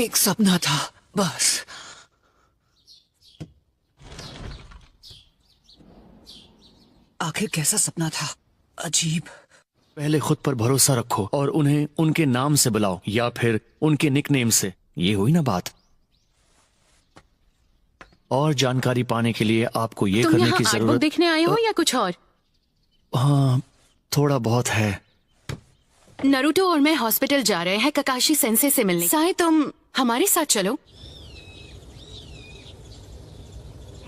एक सपना था बस। आखिर कैसा सपना था? अजीब। पहले खुद पर भरोसा रखो और उन्हें उनके नाम से बुलाओ या फिर उनके निकनेम से। ये हुई ना बात। और जानकारी पाने के लिए आपको ये तुम करने यहाँ की आर्ट बुक जरूरत। देखने आए हो या कुछ और? हाँ, थोड़ा बहुत है। नरूटो और मैं हॉस्पिटल जा रहे हैं ककाशी सेंसे से मिलने। साई तुम हमारे साथ चलो।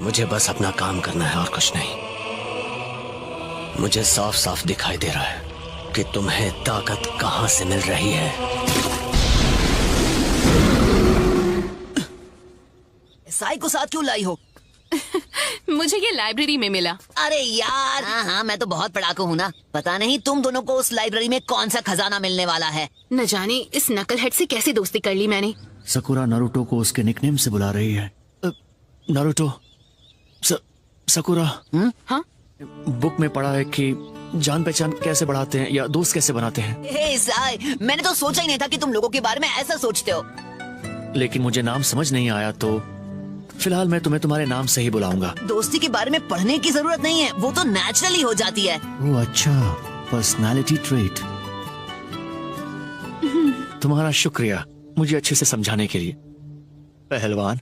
मुझे बस अपना काम करना है और कुछ नहीं। मुझे साफ साफ दिखाई दे रहा है कि तुम्हें ताकत कहां से मिल रही है। साई को साथ क्यों लाई हो? मुझे ये लाइब्रेरी में मिला। अरे यार, हाँ, मैं तो बहुत पढ़ाकू हूँ ना। पता नहीं तुम दोनों को उस लाइब्रेरी में कौन सा खजाना मिलने वाला है। न जाने इस नकलहेड से कैसे दोस्ती कर ली मैंने। सकुरा नारुतो को उसके निकनेम से बुला रही है। Naruto, sakura. हाँ? बुक में पढ़ा है कि जान पहचान कैसे बढ़ाते हैं या दोस्त कैसे बनाते हैं। हे साई, मैंने तो सोचा ही नहीं था कि तुम लोगों के बारे में ऐसा सोचते हो। लेकिन मुझे नाम समझ नहीं आया तो फिलहाल मैं तुम्हें तुम्हारे नाम से ही बुलाऊंगा। दोस्ती के बारे में पढ़ने की जरूरत नहीं है, वो तो नेचुरली हो जाती है। ओह अच्छा, पर्सनालिटी ट्रेट। तुम्हारा शुक्रिया मुझे अच्छे से समझाने के लिए, पहलवान।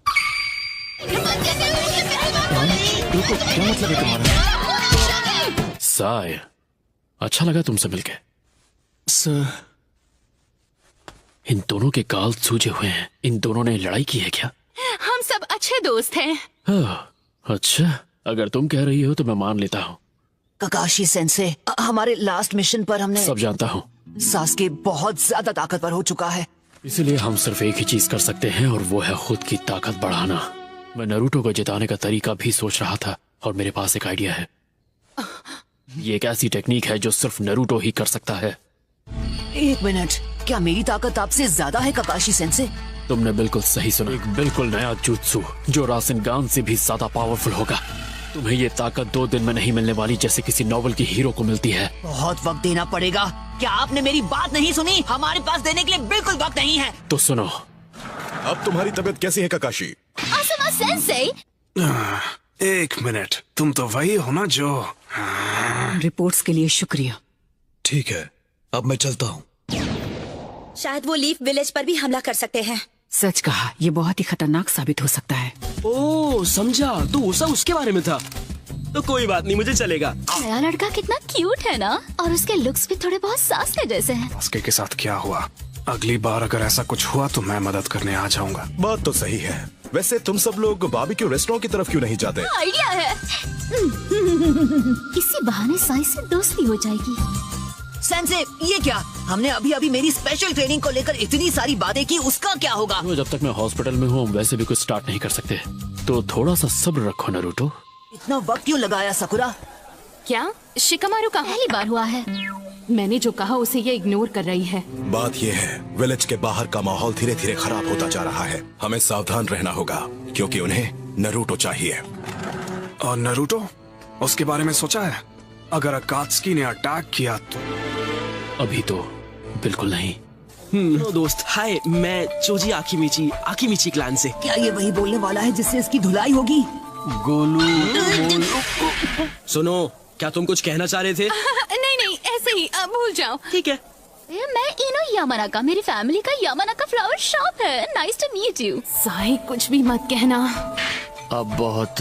रुको, क्या मतलब है तुम्हारा? साय, अच्छा लगा तुमसे मिलके। सर, इन दोनों के गाल सूजे हुए हैं। इन दोनों ने लड़ाई की है क्या? हम सब अच्छे दोस्त हैं। अच्छा, अगर तुम कह रही हो तो मैं मान लेता हूँ। ककाशी सेंसे, हमारे लास्ट मिशन पर हमने सब जानता हूँ। सास्के बहुत ज्यादा ताकतवर हो चुका है। इसीलिए हम सिर्फ एक ही चीज कर सकते हैं और वो है खुद की ताकत बढ़ाना। मैं नारुतो को जिताने का तरीका भी सोच रहा था और मेरे पास एक आइडिया है। ये एक ऐसी टेक्निक है जो सिर्फ नारुतो ही कर सकता है। एक मिनट, क्या मेरी ताकत आपसे ज्यादा है ककाशी सेंसे? तुमने बिल्कुल सही सुना। एक बिल्कुल नया जुत्सु जो रासेनगान से भी ज्यादा पावरफुल होगा। तुम्हें ये ताकत 2 दिन में नहीं मिलने वाली जैसे किसी नॉवल की हीरो को मिलती है। बहुत वक्त देना पड़ेगा। क्या आपने मेरी बात नहीं सुनी? हमारे पास देने के लिए बिल्कुल वक्त नहीं है। तो सुनो। अब तुम्हारी तबीयत कैसी है ककाशी? आसमा सेंसे। एक मिनट, तुम तो वही हो ना जो। रिपोर्ट्स के लिए शुक्रिया। ठीक है, अब मैं चलता हूँ। शायद वो लीफ विलेज पर भी हमला कर सकते हैं। सच कहा, ये बहुत ही खतरनाक साबित हो सकता है। ओह समझा, तो उषा उसके बारे में था। तो कोई बात नहीं, मुझे चलेगा। नया लड़का कितना क्यूट है ना, और उसके लुक्स भी थोड़े बहुत सास्के जैसे हैं। सास्के के साथ क्या हुआ? अगली बार अगर ऐसा कुछ हुआ तो मैं मदद करने आ जाऊंगा। बात तो सही है। वैसे तुम सब लोग बारबेक्यू रेस्टोरेंट की तरफ क्यों नहीं जाते? आइडिया है। इसी बहाने साई से दोस्ती हो जाएगी। सेंसे, ये क्या? हमने अभी अभी मेरी स्पेशल ट्रेनिंग को लेकर इतनी सारी बातें की, उसका क्या होगा? जब तक मैं हॉस्पिटल में हूँ वैसे भी कुछ स्टार्ट नहीं कर सकते, तो थोड़ा सा सब्र रखो नारुतो। इतना वक्त क्यों लगाया सकुरा? क्या शिकामारू का पहली बार हुआ है। मैंने जो कहा उसे ये इग्नोर कर रही है। बात ये है, विलेज के बाहर का माहौल धीरे धीरे खराब होता जा रहा है। हमें सावधान रहना होगा क्योंकि उन्हें नारुतो चाहिए। और नारुतो, उसके बारे में सोचा है? अगर अकात्सुकी ने अटैक किया तो? अभी तो बिल्कुल नहीं। नो दोस्त, हाय, मैं चोजी आकिमिची क्लैन से। क्या ये वही बोलने वाला है जिससे इसकी धुलाई होगी? गोलू। सुनो, क्या तुम कुछ कहना चाह रहे थे? नहीं, ऐसे ही भूल जाओ। ठीक है। मैं इनो यामानाका, मेरी फैमिली का यामानाका फ्लावर शॉप है। Nice to meet you. Sai कुछ भी मत कहना। अब बहुत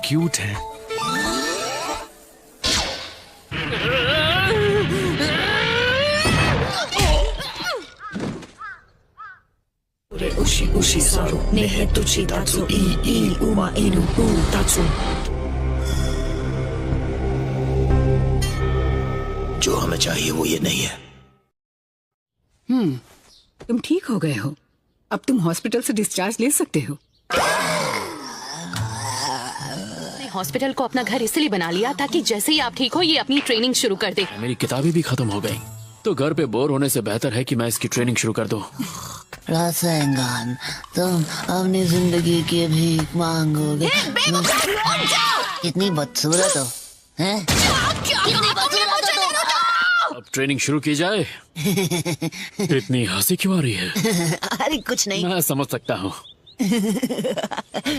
क्यूट है। उशी सारो नेहे तुची तात्सु ई उमा इनु उ तात्सु। जो हमें चाहिए वो ये नहीं है। तुम ठीक हो गए हो। अब तुम हॉस्पिटल से डिस्चार्ज ले सकते हो। हॉस्पिटल को अपना घर इसलिए बना लिया ताकि जैसे ही आप ठीक हो ये अपनी ट्रेनिंग शुरू कर दे। मेरी किताबें भी खत्म हो गई, तो घर पे बोर होने से बेहतर है कि मैं इसकी ट्रेनिंग शुरू कर दूं। रासेंगान, तुम अपनी जिंदगी की भीख मांगोगे। कितनी बदसूरत हो, हैं? अब ट्रेनिंग शुरू की जाए। इतनी हंसी क्यों आ रही है? अरे कुछ नहीं। मैं समझ सकता हूँ।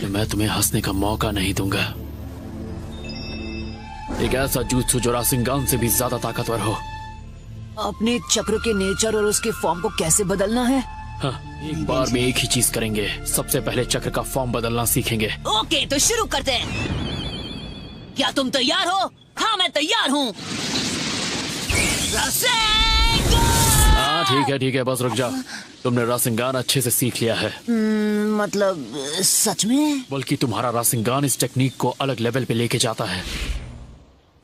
मैं तुम्हें हंसने का मौका नहीं दूंगा। एक ऐसा jutsu जो रासेंगान से भी ज्यादा ताकतवर हो। अपने चक्र के नेचर और उसके फॉर्म को कैसे बदलना है? हाँ, एक बार में एक ही चीज करेंगे। सबसे पहले चक्र का फॉर्म बदलना सीखेंगे। ओके, तो शुरू करते हैं। क्या तुम तैयार हो? हाँ, मैं तैयार हूँ। हाँ ठीक है, बस रुक जाओ। तुमने रासेंगान अच्छे से सीख लिया है। मतलब सच में? बल्कि तुम्हारा रासेंगान इस टेक्निक को अलग लेवल पे लेके जाता है।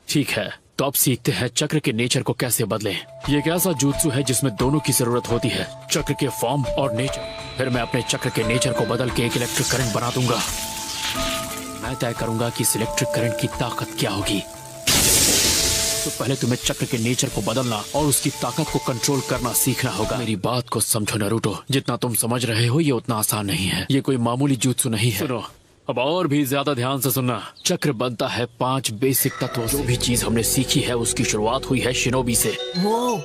ठीक है, तो अब सीखते हैं चक्र के नेचर को कैसे बदलें। ये एक ऐसा जुत्सु है जिसमें दोनों की जरूरत होती है, चक्र के फॉर्म और नेचर। फिर मैं अपने चक्र के नेचर को बदल के एक इलेक्ट्रिक करंट बना दूंगा। मैं तय करूंगा कि इस इलेक्ट्रिक करंट की ताकत क्या होगी। तो पहले तुम्हें चक्र के नेचर को बदलना और उसकी ताकत को कंट्रोल करना सीखना होगा। मेरी बात को समझो नारुतो, जितना तुम समझ रहे हो ये उतना आसान नहीं है। ये कोई मामूली जुत्सु नहीं है। सुनो, अब और भी ज्यादा ध्यान से सुनना। चक्र बनता है 5 बेसिक तत्वों से। जो भी चीज हमने सीखी है उसकी शुरुआत हुई है शिनोबी से। वो,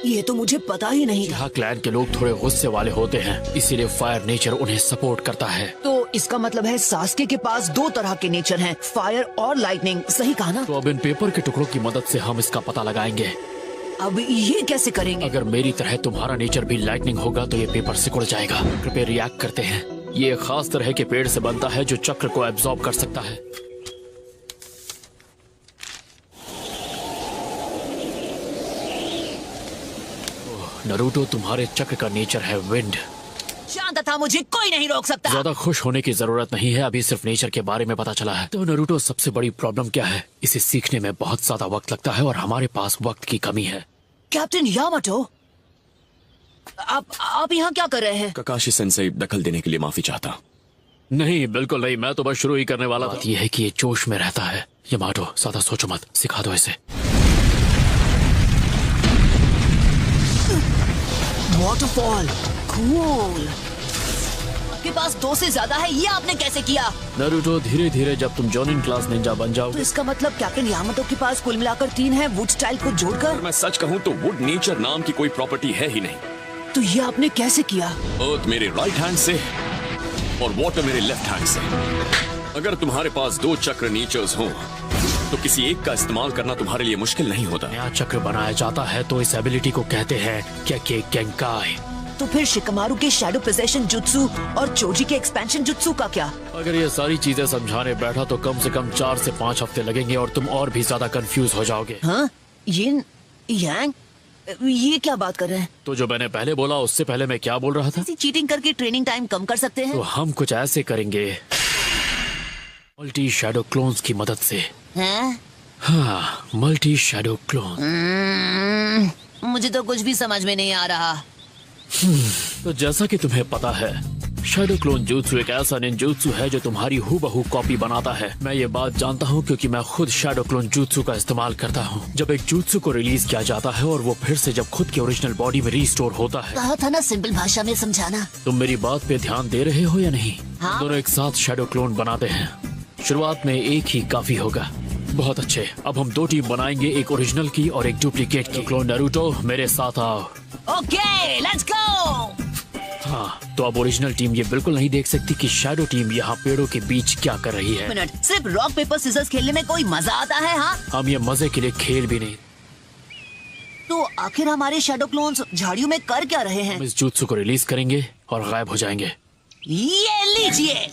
ये तो मुझे पता ही नहीं था। यहाँ क्लैन के लोग थोड़े गुस्से वाले होते हैं, इसीलिए फायर नेचर उन्हें सपोर्ट करता है। तो इसका मतलब है सास्के के पास 2 तरह के नेचर हैं, फायर और लाइटनिंग। सही कहा ना? तो अब इन पेपर के टुकड़ों की मदद से हम इसका पता लगाएंगे। अब ये कैसे करेंगे? अगर मेरी तरह तुम्हारा नेचर भी लाइटनिंग होगा तो ये पेपर सिकुड़ जाएगा। चक्र पे रिएक्ट करते हैं। ये एक खास तरह के पेड़ से बनता है जो चक्र को एब्जॉर्ब कर सकता है। नारुतो, तुम्हारे चक्र का नेचर है विंड। शांत था, मुझे कोई नहीं रोक सकता। ज्यादा खुश होने की जरूरत नहीं है, अभी सिर्फ नेचर के बारे में पता चला है। तो नारुतो, सबसे बड़ी प्रॉब्लम क्या है? इसे सीखने में बहुत ज्यादा वक्त लगता है और हमारे पास वक्त की कमी है। कैप्टन यामाटो, आप यहाँ क्या कर रहे हैं? ककाशी सेंसेई दखल देने के लिए माफी चाहता। नहीं, बिल्कुल नहीं, मैं तो बस शुरू ही करने वाला था। बात यह है कि ये जोश में रहता है। यामाटो, ज्यादा सोचो मत, सिखा दो इसे। Waterfall, cool. आपके पास 2 से ज्यादा है, ये आपने कैसे किया? नारुतो, धीरे धीरे जब तुम जॉनिन क्लास निंजा बन जाओ। तो इसका मतलब कैप्टन यामाटो के पास कुल मिलाकर 3 है, वुड स्टाइल को जोड़कर। मैं सच कहूँ तो वुड नेचर नाम की कोई प्रॉपर्टी है ही नहीं। तो ये आपने कैसे किया? अर्थ मेरे राइट हैंड से और वाटर मेरे लेफ्ट हैंड से। अगर तुम्हारे पास 2 चक्र नेचर्स हों तो किसी एक का इस्तेमाल करना तुम्हारे लिए मुश्किल नहीं होता। नया चक्र बनाया जाता है तो इस एबिलिटी को कहते हैं क्याके गेंकाई। तो फिर शिकमारू के शैडो पोजेशन जुत्सु और चोजी के एक्सपेंशन जुत्सु का क्या? अगर ये सारी चीजें समझाने बैठा तो कम से कम 4 से 5 हफ्ते लगेंगे और तुम और भी ज्यादा कंफ्यूज हो जाओगे। हाँ? यिन यांग, ये क्या बात कर रहे हैं? तो जो मैंने पहले बोला उससे पहले मैं क्या बोल रहा था? चीटिंग करके ट्रेनिंग टाइम कम कर सकते हैं। तो हम कुछ ऐसे करेंगे, मल्टी शैडो क्लोन्स की मदद से। हैं? हाँ, मल्टी शैडो क्लोन। मुझे तो कुछ भी समझ में नहीं आ रहा। तो जैसा कि तुम्हें पता है, शैडो क्लोन जुत्सु एक ऐसा निंजुत्सु है जो तुम्हारी हूबहू कॉपी बनाता है। मैं ये बात जानता हूँ क्योंकि मैं खुद शैडो क्लोन जुत्सु का इस्तेमाल करता हूँ। जब एक जुत्सु को रिलीज किया जाता है और वो फिर से जब खुद की ओरिजिनल बॉडी में रीस्टोर होता है। कहा था ना सिंपल भाषा में समझाना। तुम मेरी बात पे ध्यान दे रहे हो या नहीं? हाँ? दोनों एक साथ शैडो क्लोन बनाते हैं। शुरुआत में एक ही काफी होगा। बहुत अच्छे, अब हम 2 टीम बनाएंगे, एक ओरिजिनल की और एक डुप्लीकेट की। क्लोन नारुतो, मेरे साथ आओ। Okay, let's go. हाँ, तो अब ओरिजिनल टीम ये बिल्कुल नहीं देख सकती कि शैडो टीम यहाँ पेड़ों के बीच क्या कर रही है। मिनट, सिर्फ रॉक पेपर सीजर्स खेलने में कोई मजा आता है? हाँ, हम ये मजे के लिए खेल भी नहीं। तो आखिर हमारे शैडो क्लोन्स झाड़ियों में कर क्या रहे हैं? हम इस जुत्सु को रिलीज करेंगे और गायब हो जाएंगे। ये लीजिए,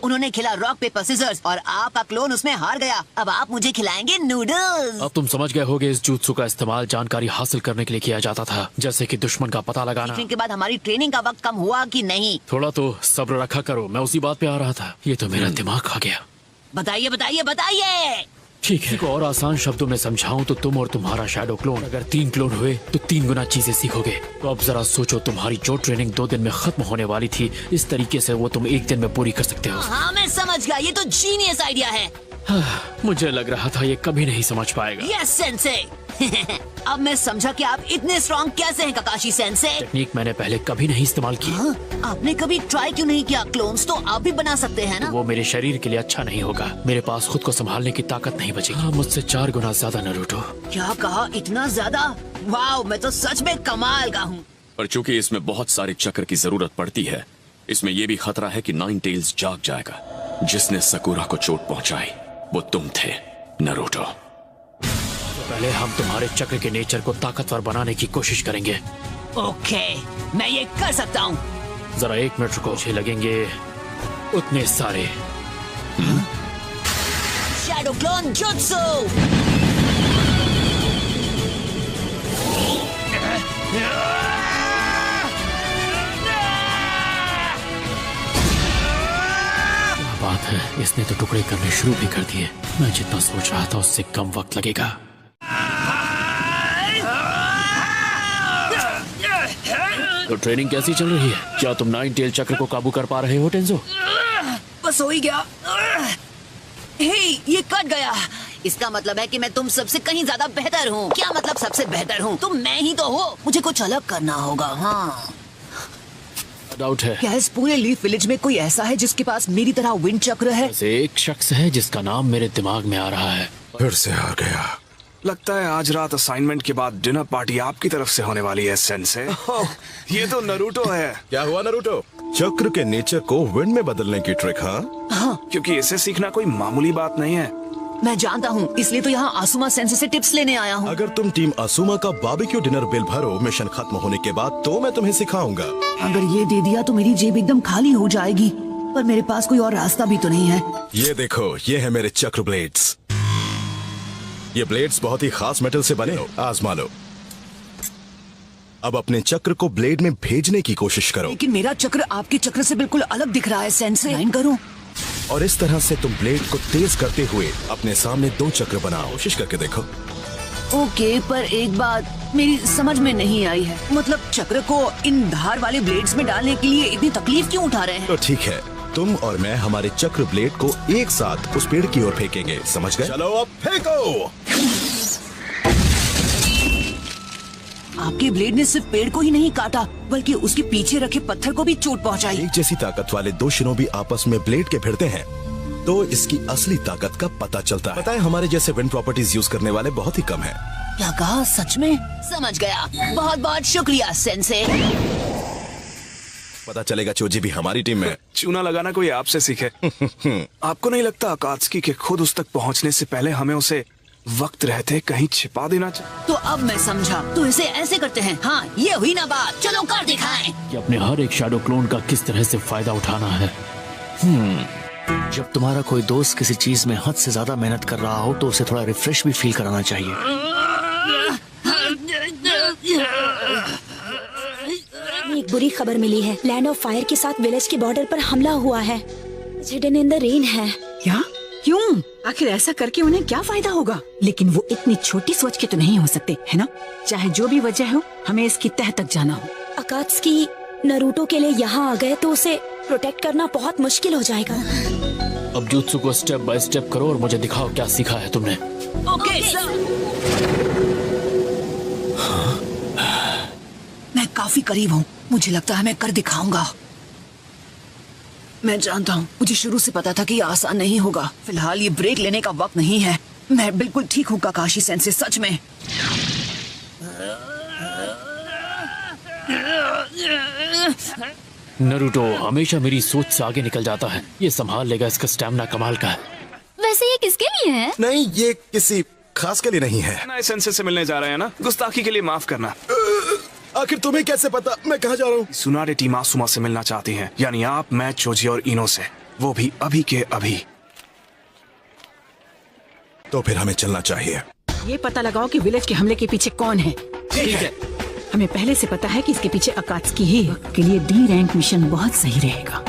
उन्होंने खेला रॉक पेपर सीजर्स और आपका क्लोन उसमें हार गया। अब आप मुझे खिलाएंगे नूडल्स। अब तुम समझ गए होगे इस जुत्सु का इस्तेमाल जानकारी हासिल करने के लिए किया जाता था, जैसे कि दुश्मन का पता लगाना। के बाद हमारी ट्रेनिंग का वक्त कम हुआ कि नहीं? थोड़ा तो सब्र रखा करो, मैं उसी बात पे आ रहा था। ये तो मेरा दिमाग खा गया। बताइए बताइए बताइए। ठीक है, और आसान शब्दों में समझाऊं तो तुम और तुम्हारा शैडो क्लोन अगर 3 क्लोन हुए तो 3 गुना चीजें सीखोगे। तो अब जरा सोचो, तुम्हारी जो ट्रेनिंग 2 दिन में खत्म होने वाली थी, इस तरीके से वो तुम 1 दिन में पूरी कर सकते हो। हाँ, मैं समझ गया, ये तो जीनियस आइडिया है। मुझे लग रहा था ये कभी नहीं समझ पाएगा। Yes sensei. अब मैं समझा कि आप इतने स्ट्रॉन्ग कैसे हैं ककाशी सेंसे। टेक्निक मैंने पहले कभी नहीं इस्तेमाल की। हाँ, आपने कभी ट्राई क्यों नहीं किया? क्लोन्स तो आप भी बना सकते हैं ना। वो मेरे शरीर के लिए अच्छा नहीं होगा। मेरे पास खुद को संभालने की ताकत नहीं बचेगी। हाँ, मुझसे 4 गुना ज्यादा नरूटो। क्या कहा? इतना ज्यादा? वाह, मैं तो सच में कमाल का हूँ। पर चूंकि इसमें बहुत सारे चक्र की जरूरत पड़ती है, इसमें यह भी खतरा है कि 9 टेल्स जाग जाएगा। जिसने सकुरा को चोट पहुंचाई वो तुम थे नरूटो। तो पहले हम तुम्हारे चक्र के नेचर को ताकतवर बनाने की कोशिश करेंगे। ओके, मैं ये कर सकता हूँ। जरा 1 मिनट रुको, मुझे लगेंगे उतने सारे। Shadow clone jutsu. बात है, इसने तो टुकड़े करने शुरू भी कर दिए। मैं जितना सोच रहा था उससे कम वक्त लगेगा। तो ट्रेनिंग कैसी चल रही है? क्या तुम 9 टेल चक्र को काबू कर पा रहे हो टेंजो? बस हो ही गया। हे, ये कट गया। इसका मतलब है कि मैं तुम सबसे कहीं ज्यादा बेहतर हूँ। क्या मतलब सबसे बेहतर हूँ? तुम मैं ही तो हो। मुझे कुछ अलग करना होगा। हाँ, डाउट है। क्या इस पूरे लीफ विलेज में कोई ऐसा है जिसके पास मेरी तरह विंड चक्र है? ऐसे एक शख्स है जिसका नाम मेरे दिमाग में आ रहा है। फिर से हार गया। लगता है आज रात असाइनमेंट के बाद डिनर पार्टी आपकी तरफ से होने वाली है सेंसे। ये तो नरूटो है। क्या हुआ नरूटो? चक्र के नेचर को विंड में बदलने की ट्रिक? हाँ, क्योंकि इसे सीखना कोई मामूली बात नहीं है। मैं जानता हूँ, इसलिए तो यहाँ आसुमा सेंसे से टिप्स लेने आया हूँ। अगर तुम टीम आसुमा का बारबेक्यू डिनर बिल भरो मिशन खत्म होने के बाद, तो मैं तुम्हें सिखाऊंगा। अगर ये दे दिया तो मेरी जेब एकदम खाली हो जाएगी, पर मेरे पास कोई और रास्ता भी तो नहीं है। ये देखो, ये है मेरे चक्र ब्लेड्स। ये ब्लेड्स बहुत ही खास मेटल से बने, आजमा लो। अब अपने चक्र को ब्लेड में भेजने की कोशिश करो। लेकिन मेरा चक्र आपके चक्र से बिल्कुल अलग दिख रहा है सेंसे। लाइन करो। और इस तरह से तुम ब्लेड को तेज करते हुए अपने सामने 2 चक्र बनाओ। कोशिश करके देखो। ओके, पर एक बात मेरी समझ में नहीं आई है। मतलब चक्र को इन धार वाले ब्लेड्स में डालने के लिए इतनी तकलीफ क्यों उठा रहे हैं? तो ठीक है, तुम और मैं हमारे चक्र ब्लेड को एक साथ उस पेड़ की ओर फेंकेंगे, समझ गए? चलो अब फेंको। आपके ब्लेड ने सिर्फ पेड़ को ही नहीं काटा, बल्कि उसके पीछे रखे पत्थर को भी चोट पहुंचाई। एक जैसी ताकत वाले 2 शिनोबी आपस में ब्लेड के भिड़ते हैं तो इसकी असली ताकत का पता चलता है। पता है, हमारे जैसे विंड प्रॉपर्टीज यूज करने वाले बहुत ही कम हैं। क्या कहा? सच में? समझ गया। बहुत बहुत शुक्रिया सेंसे। पता चलेगा चोजी भी हमारी टीम में। चूना लगाना कोई आपसे सीखे। आपको नहीं लगता अकात्सुकी के खुद उस तक पहुंचने से पहले हमें उसे वक्त रहते कहीं छिपा देना चाहिए? तो अब मैं समझा। तो इसे ऐसे करते हैं। हाँ, ये हुई ना बात। चलो कर दिखाएं। कि अपने हर एक शैडो क्लोन का किस तरह से फायदा उठाना है। जब तुम्हारा कोई दोस्त किसी चीज में हद से ज्यादा मेहनत कर रहा हो तो उसे थोड़ा रिफ्रेश भी फील कराना चाहिए। एक बुरी खबर मिली है। लैंड ऑफ फायर के साथ विलेज के बॉर्डर पर हमला हुआ है। हिडन इन द रेन है। क्या? क्यों? आखिर ऐसा करके उन्हें क्या फायदा होगा? लेकिन वो इतनी छोटी सोच के तो नहीं हो सकते, है ना? चाहे जो भी वजह हो, हमें इसकी तह तक जाना हो। अकात्सुकी नरूटो के लिए यहाँ आ गए तो उसे प्रोटेक्ट करना बहुत मुश्किल हो जाएगा। अब जुत्सु को स्टेप बाय स्टेप करो और मुझे दिखाओ क्या सीखा है तुमने। Okay sir. मैं काफी करीब हूँ। मुझे लगता है मैं कर दिखाऊंगा। मैं जानता हूँ, मुझे शुरू से पता था कि ये आसान नहीं होगा। फिलहाल ये ब्रेक लेने का वक्त नहीं है। मैं बिल्कुल ठीक हूँ काकाशी सेंसे, सच में। नरूटो हमेशा मेरी सोच से आगे निकल जाता है। ये संभाल लेगा, इसका स्टैमिना कमाल का है। वैसे ये किसके लिए है? नहीं, ये किसी खास के लिए नहीं है। नए सेंसे से मिलने जा रहे हैं ना, गुस्ताखी के लिए माफ करना। आखिर तुम्हें कैसे पता मैं कहाँ जा रहा हूँ? सुनारे टीम आसुमा से मिलना चाहती है, यानी आप, मैं, चोजी और इनो से, वो भी अभी के अभी। तो फिर हमें चलना चाहिए। ये पता लगाओ कि विलेज के हमले के पीछे कौन है। ठीक है। हमें पहले से पता है कि इसके पीछे अकात्सुकी ही है। के लिए डी रैंक मिशन बहुत सही रहेगा।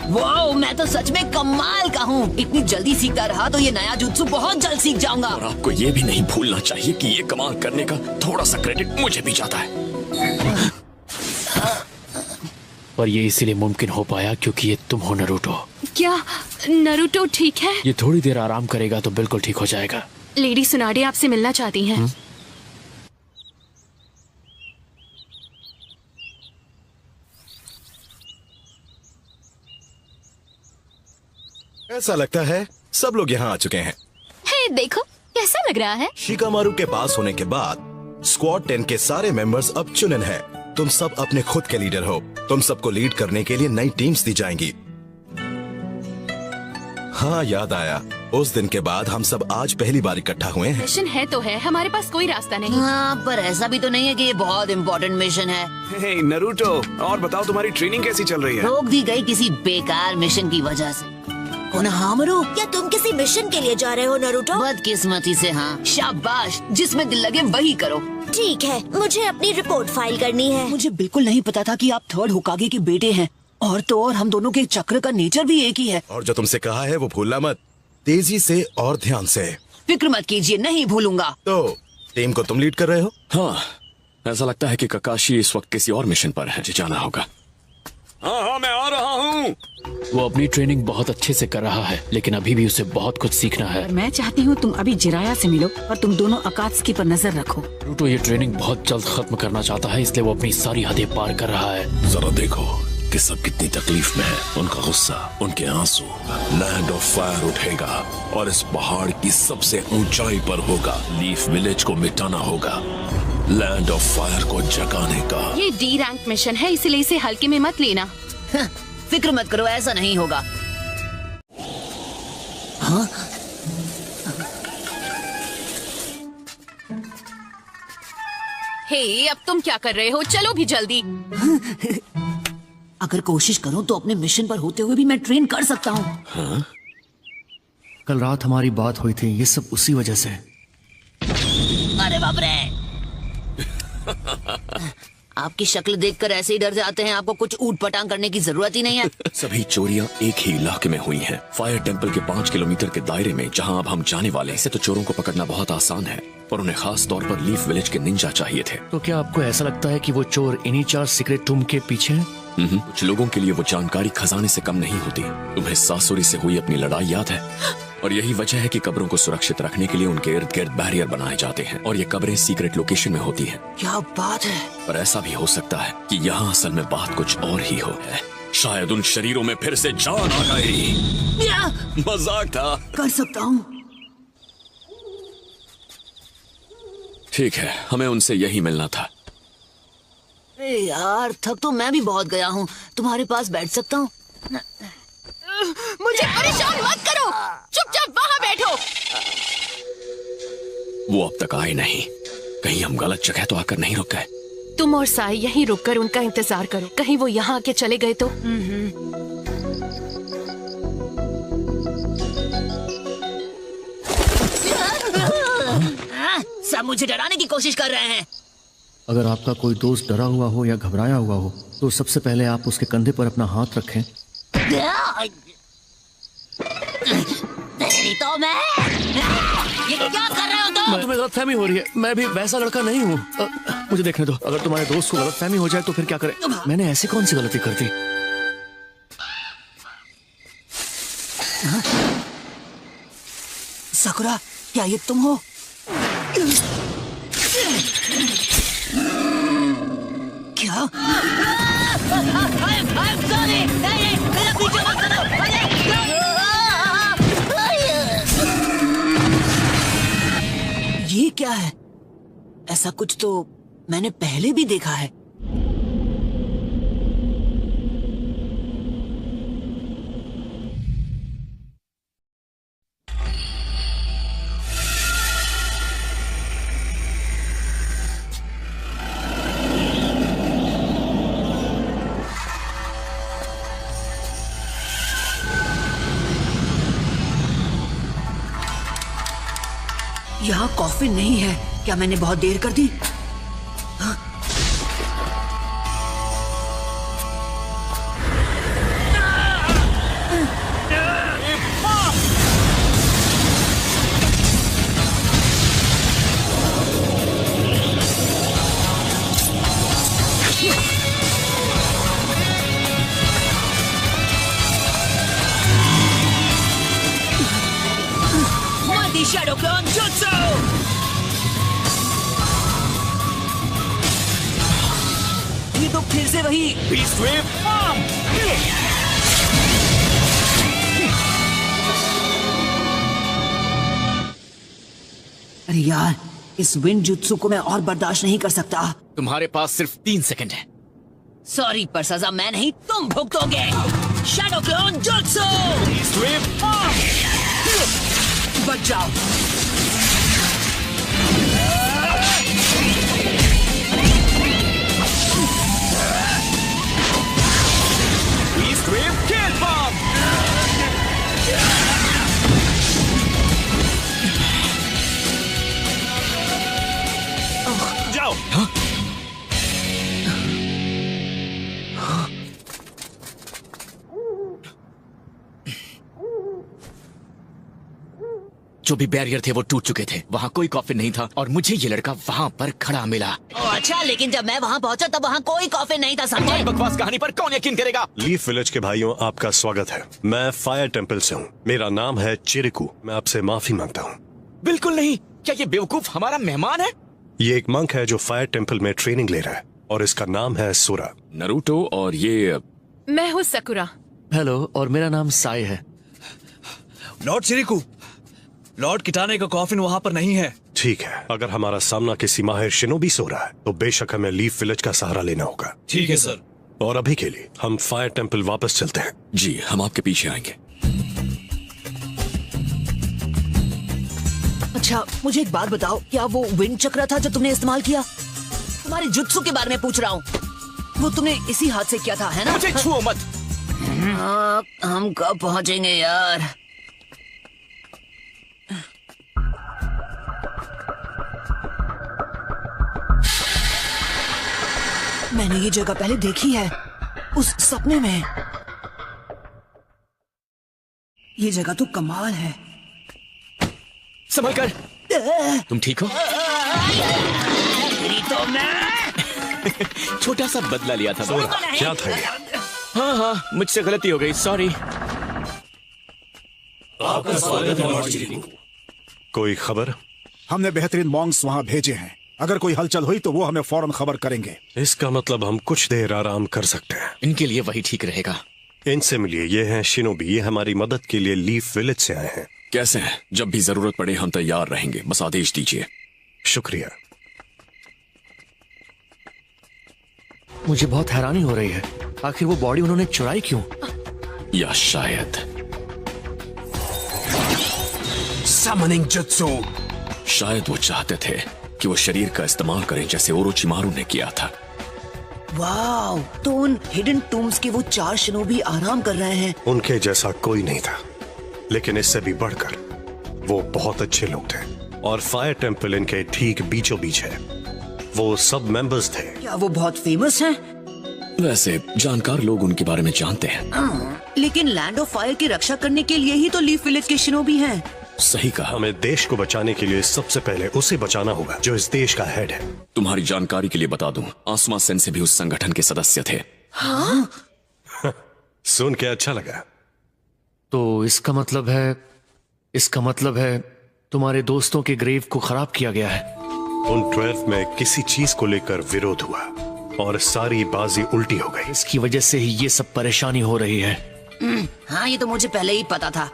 वाओ, मैं तो सच में कमाल का हूँ। इतनी जल्दी सीखता रहा तो ये नया जुत्सु बहुत जल्द सीख जाऊंगा। और आपको ये भी नहीं भूलना चाहिए कि ये कमाल करने का थोड़ा सा क्रेडिट मुझे भी जाता है। पर ये इसीलिए मुमकिन हो पाया क्योंकि ये तुम हो नरूटो। क्या नरूटो ठीक है? ये थोड़ी देर आराम करेगा तो बिल्कुल ठीक हो जाएगा। लेडी सुनाडे आपसे मिलना चाहती हैं। ऐसा लगता है सब लोग यहाँ आ चुके हैं। हे देखो कैसा लग रहा है। शिकामारू के पास होने के बाद स्क्वाड 10 के सारे मेंबर्स अब चुनिन हैं। तुम सब अपने खुद के लीडर हो। तुम सबको लीड करने के लिए नई टीम्स दी जाएंगी। हाँ, याद आया, उस दिन के बाद हम सब आज पहली बार इकट्ठा हुए हैं। मिशन है तो है, हमारे पास कोई रास्ता नहीं। हाँ, पर ऐसा भी तो नहीं है कि ये बहुत इम्पोर्टेंट मिशन है। हे नरूटो, और बताओ तुम्हारी ट्रेनिंग कैसी चल रही है? रोक दी गई किसी बेकार मिशन की वजह से। कोनोहामारू, क्या तुम किसी मिशन के लिए जा रहे हो नरूटो? बदकिस्मती से हाँ। शाबाश, जिसमें दिल लगे वही करो। ठीक है, मुझे अपनी रिपोर्ट फाइल करनी है। मुझे बिल्कुल नहीं पता था कि आप थर्ड होकागे के बेटे हैं। और तो और हम दोनों के चक्र का नेचर भी एक ही है। और जो तुमसे कहा है वो भूलना मत। तेजी से और ध्यान से। फिक्र मत कीजिए, नहीं भूलूंगा। तो टीम को तुम लीड कर रहे हो? हाँ, ऐसा लगता है कि ककाशी इस वक्त किसी और मिशन पर है। मुझे जाना होगा। हाँ, मैं आ रहा हूँ। वो अपनी ट्रेनिंग बहुत अच्छे से कर रहा है, लेकिन अभी भी उसे बहुत कुछ सीखना है। मैं चाहती हूँ तुम अभी जिराया से मिलो और तुम दोनों अकात्सुकी पर नजर रखो। नरूटो ये ट्रेनिंग बहुत जल्द खत्म करना चाहता है, इसलिए वो अपनी सारी हदें पार कर रहा है। जरा देखो कि सब कितनी तकलीफ में है। उनका गुस्सा, उनके आंसू। लैंड ऑफ फायर उठेगा और इस पहाड़ की सबसे ऊंचाई पर होगा। लीफ विलेज को मिटाना होगा, लैंड ऑफ फायर को जगाने का। ये डी रैंक मिशन है, इसलिए इसे हल्के में मत लेना। फिक्र मत करो, ऐसा नहीं होगा। हाँ? हे, अब तुम क्या कर रहे हो? चलो भी जल्दी। अगर कोशिश करूं तो अपने मिशन पर होते हुए भी मैं ट्रेन कर सकता हूँ। हाँ? कल रात हमारी बात हुई थी, ये सब उसी वजह से। अरे बाप रे! आपकी शक्ल देखकर ऐसे ही डर जाते हैं। आपको कुछ ऊट पटांग करने की जरूरत ही नहीं है। सभी चोरियां एक ही इलाके में हुई हैं। फायर टेम्पल के 5 किलोमीटर के दायरे में, जहां अब हम जाने वाले हैं। ऐसे तो चोरों को पकड़ना बहुत आसान है, पर उन्हें खास तौर पर लीफ विलेज के निंजा चाहिए थे। तो क्या आपको ऐसा लगता है कि वो चोर इन्हीं 4 सीक्रेट टूम के पीछे हैं? कुछ लोगों के लिए वो जानकारी खजाने से कम नहीं होती। तुम्हें सासुरी से हुई अपनी लड़ाई याद है? और यही वजह है कि कब्रों को सुरक्षित रखने के लिए उनके इर्द गिर्द बैरियर बनाए जाते हैं, और ये कब्रें सीक्रेट लोकेशन में होती हैं। क्या बात है! पर ऐसा भी हो सकता है कि यहाँ असल में बात कुछ और ही हो है। शायद उन शरीरों में फिर से जान आ गई। मजाक था। कर सकता हूँ। ठीक है, हमें उनसे यही मिलना था। अरे यार, थक तो मैं भी बहुत गया हूँ। तुम्हारे पास बैठ सकता हूँ? मुझे परेशान मत करो, चुपचाप वहाँ बैठो। वो अब तक आए नहीं। कहीं हम गलत जगह तो आकर नहीं रुक गए। तुम और साई यहीं रुककर उनका इंतजार करो। कहीं वो यहाँ आके चले गए तो। सब मुझे डराने की कोशिश कर रहे हैं। अगर आपका कोई दोस्त डरा हुआ हो या घबराया हुआ हो तो सबसे पहले आप उसके कंधे पर अपना हाथ रखें। तेरी तो मैं। ये क्या कर रहे हो तुम? तुम्हें गलतफहमी हो रही है, मैं भी वैसा लड़का नहीं हूँ। मुझे देखने दो। अगर तुम्हारे दोस्त को गलतफहमी हो जाए तो फिर क्या करें? मैंने ऐसी कौन सी गलती कर दी? साकुरा, क्या ये तुम हो? क्या? मेरा पीछे मत करो। ये क्या है? ऐसा कुछ तो मैंने पहले भी देखा है। यहाँ कॉफी नहीं है। क्या मैंने बहुत देर कर दी? ये तो फिर से वही बीस्ट वेव अरे यार, इस विंड जुत्सु को मैं और बर्दाश्त नहीं कर सकता। तुम्हारे पास सिर्फ 3 सेकंड है। सॉरी, पर सजा मैं नहीं, तुम भुगतोगे। Shadow clone jutsu, beast wave बच जाओ। बीस्ट वेव किल बम जाओ। जो भी बैरियर थे वो टूट चुके थे। वहाँ कोई कॉफिन नहीं था और मुझे ये लड़का वहाँ पर खड़ा मिला। अच्छा, लेकिन जब मैं वहाँ पहुँचा तब वहाँ कोई कॉफी नहीं था, समझे? बकवास कहानी पर कौन यकीन करेगा? लीफ विलेज के भाइयों, आपका स्वागत है। मैं फायर टेम्पल से हूँ। मेरा नाम है चिरिकू। मैं आपसे माफी मांगता हूँ। बिल्कुल नहीं। क्या ये बेवकूफ हमारा मेहमान है? ये एक मंक है जो फायर टेम्पल में ट्रेनिंग ले रहा है और इसका नाम है सोरा। नरूटो और ये मैं हूँ सकुरा। हेलो, और मेरा नाम साई है। लॉर्ड चिरिकू, लॉर्ड किटाने का कॉफिन वहाँ पर नहीं है। ठीक है, अगर हमारा सामना किसी माहिर शिनोबी से हो रहा है तो बेशक हमें लीफ विलेज का सहारा लेना होगा। ठीक है सर। और अभी के लिए हम फायर टेम्पल वापस चलते हैं। जी, हम आपके पीछे आएंगे। अच्छा, मुझे एक बात बताओ, क्या वो विंड चक्र था जो तुमने इस्तेमाल किया? तुम्हारे जुत्सु के बारे में पूछ रहा हूँ। वो तुमने इसी हाथ से किया था, है ना? मुझे छुओ मत। हाँ, हम कब पहुँचेंगे यार? मैंने ये जगह पहले देखी है, उस सपने में। ये जगह तो कमाल है। संभल कर। तुम ठीक हो? तो मैं छोटा सा बदला लिया था। क्या था ये? हाँ हाँ, मुझसे गलती हो गई, सॉरी। आपका स्वागत है लॉर्ड चिरिकू। कोई खबर? हमने बेहतरीन मॉन्क्स वहाँ भेजे हैं। अगर कोई हलचल हुई तो वो हमें फौरन खबर करेंगे। इसका मतलब हम कुछ देर आराम कर सकते हैं। इनके लिए वही ठीक रहेगा। इनसे मिलिए, ये हैं शिनोबी। ये हमारी मदद के लिए लीफ विलेज से आए हैं। कैसे हैं? जब भी जरूरत पड़े हम तैयार रहेंगे, बस आदेश दीजिए। शुक्रिया। मुझे बहुत हैरानी हो रही है, आखिर वो बॉडी उन्होंने चुराई क्यों? या शायद समनिंग जुत्सु। शायद वो चाहते थे कि वो शरीर का इस्तेमाल करें जैसे ओरोचिमारू ने किया था। वाव, तो उन हिडन टूम्स के वो 4 शिनोबी आराम कर रहे हैं। उनके जैसा कोई नहीं था, लेकिन इससे भी बढ़कर वो बहुत अच्छे लोग थे। और फायर टेम्पल इनके ठीक बीचों बीच है। वो सब मेंबर्स थे। क्या वो बहुत फेमस हैं? वैसे जानकार लोग उनके बारे में जानते हैं। लेकिन लैंड ऑफ फायर की रक्षा करने के लिए ही तो लीफ विलेज के शिनोबी हैं। सही कहा। हमें देश को बचाने के लिए सबसे पहले उसे बचाना होगा जो इस देश का हेड है। तुम्हारी जानकारी के लिए बता दूं, आसमा सेंसे भी उस संगठन के सदस्य थे। हाँ? सुन के अच्छा लगा। तो इसका मतलब है तुम्हारे दोस्तों के ग्रेव को खराब किया गया है। उन 12 में किसी चीज को लेकर विरोध हुआ और सारी बाजी उल्टी हो गई। इसकी वजह से ही ये सब परेशानी हो रही है। हाँ, ये तो मुझे पहले ही पता था।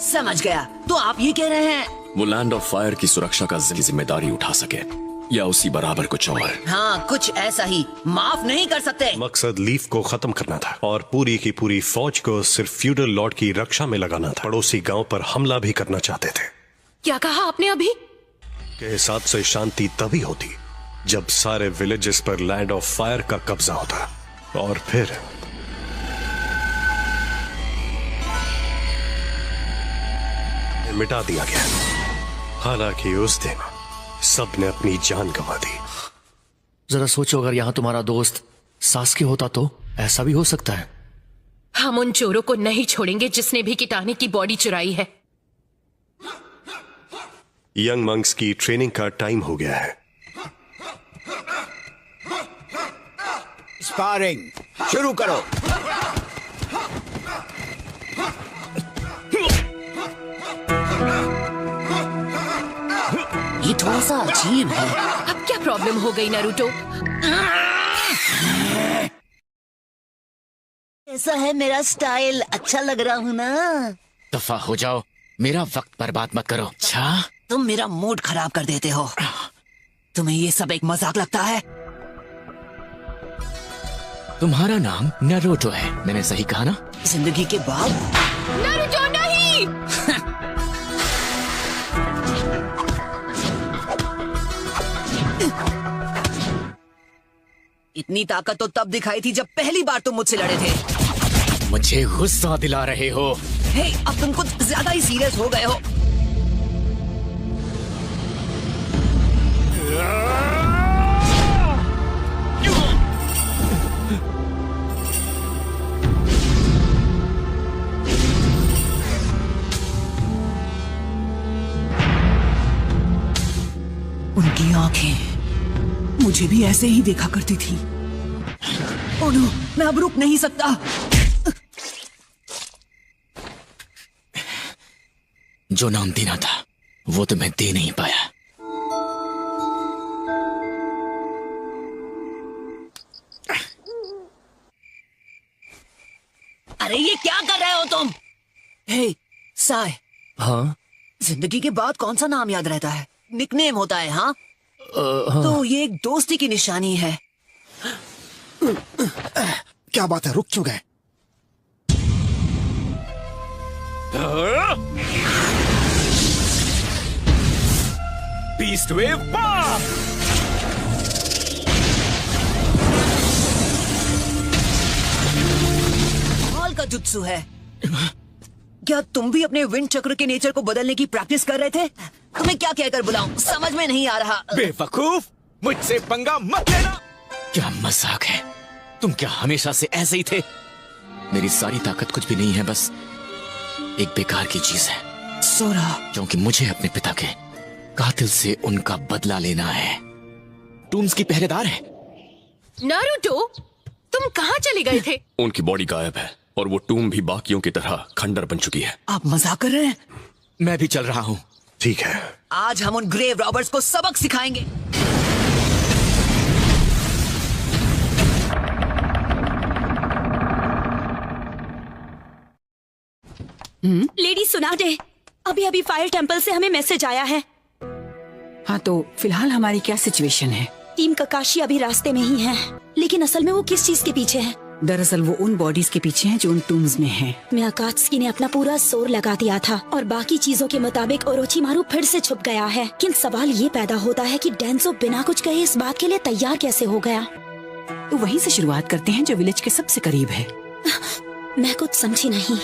समझ गया। तो आप ये कह रहे हैं वो लैंड ऑफ फायर की सुरक्षा का जिम्मेदारी उठा सके, या उसी बराबर कुछ और? हाँ, कुछ ऐसा ही। माफ नहीं कर सकते। मकसद लीफ को खत्म करना था और पूरी की पूरी फौज को सिर्फ फ्यूडल लॉर्ड की रक्षा में लगाना था। पड़ोसी गांव पर हमला भी करना चाहते थे। क्या कहा आपने अभी? के हिसाब से शांति तभी होती जब सारे विलेजेस पर लैंड ऑफ फायर का कब्जा होता। और फिर मिटा दिया गया। हालांकि उस दिन सबने अपनी जान गंवा दी। जरा सोचो, अगर यहाँ तुम्हारा दोस्त सास्के होता तो ऐसा भी हो सकता है। हम उन चोरों को नहीं छोड़ेंगे जिसने भी किटाने की बॉडी चुराई है। यंग मंक्स की ट्रेनिंग का टाइम हो गया है। स्पारिंग शुरू करो। ये थोड़ा सा अजीब है। अब क्या प्रॉब्लम हो गई नारुतो? कैसा है मेरा स्टाइल? अच्छा लग रहा हूँ ना? दफा हो जाओ, मेरा वक्त बर्बाद मत करो। अच्छा तुम मेरा मूड खराब कर देते हो। तुम्हें ये सब एक मजाक लगता है? तुम्हारा नाम नारुतो है, मैंने सही कहा ना? जिंदगी के बाद? नारुतो नहीं। इतनी ताकत तो तब दिखाई थी जब पहली बार तुम मुझसे लड़े थे। मुझे गुस्सा दिला रहे हो। हे, अब तुम कुछ ज्यादा ही सीरियस हो गए हो। उनकी आंखें मुझे भी ऐसे ही देखा करती थी। ओह नो, मैं अब रुक नहीं सकता। जो नाम देना था वो तो मैं दे नहीं पाया। अरे ये क्या कर रहे हो तुम? हे साय, हाँ जिंदगी के बाद कौन सा नाम याद रहता है? निकनेम होता है। हाँ हाँ। तो ये एक दोस्ती की निशानी है। क्या बात है, रुक क्यों गए? Beast wave power! कमाल का जुत्सु है। क्या तुम भी अपने विंड चक्र के नेचर को बदलने की प्रैक्टिस कर रहे थे? तुम्हें क्या कहकर बुलाऊं, समझ में नहीं आ रहा। बेवकूफ, मुझसे पंगा मत लेना। क्या मजाक है? तुम क्या हमेशा से ऐसे ही थे? मेरी सारी ताकत कुछ भी नहीं है, बस एक बेकार की चीज है। सोरा, क्योंकि मुझे अपने पिता के कातिल से उनका बदला लेना है। टूम्स की पहरेदार है। नारुतो, तुम कहाँ चले गए थे? उनकी बॉडी गायब है और वो टूम भी बाकियों की तरह खंडर बन चुकी है। आप मजाक कर रहे हैं? मैं भी चल रहा हूँ। ठीक है, आज हम उन ग्रेव रॉबर्ट्स को सबक सिखाएंगे। लेडी सुनाडे, अभी अभी फायर टेम्पल से हमें मैसेज आया है। हाँ, तो फिलहाल हमारी क्या सिचुएशन है? टीम ककाशी अभी रास्ते में ही है, लेकिन असल में वो किस चीज के पीछे है? दरअसल वो उन बॉडीज के पीछे हैं जो उन टूम्स में हैं। मियाकात्सुकी ने अपना पूरा जोर लगा दिया था और बाकी चीजों के मुताबिक ओरोचिमारू फिर से छुप गया है। लेकिन सवाल ये पैदा होता है कि डेंसो बिना कुछ कहे इस बात के लिए तैयार कैसे हो गया? तो वहीं से शुरुआत करते हैं जो विलेज के सबसे करीब है। मैं कुछ समझी नहीं।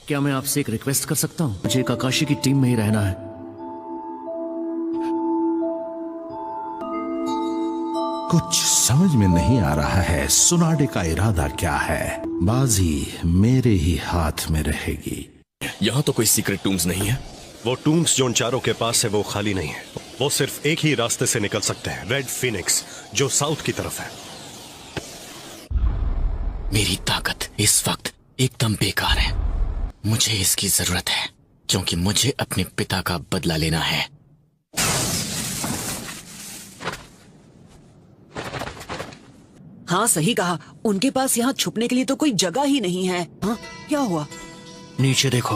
क्या मैं आपसे एक रिक्वेस्ट कर सकता हूँ? मुझे काकाशी की टीम में ही रहना है। कुछ समझ में नहीं आ रहा है। सुनाडे का इरादा क्या है? बाजी मेरे ही हाथ में रहेगी। यहाँ तो कोई सीक्रेट टूम्स नहीं है। वो टूम्स जो उन चारों के पास है वो खाली नहीं है। वो सिर्फ एक ही रास्ते से निकल सकते हैं, रेड फिनिक्स, जो साउथ की तरफ है। मेरी ताकत इस वक्त एकदम बेकार है। मुझे इसकी जरूरत है क्योंकि मुझे अपने पिता का बदला लेना है। हाँ सही कहा, उनके पास यहाँ छुपने के लिए तो कोई जगह ही नहीं है। हाँ, क्या हुआ? नीचे देखो।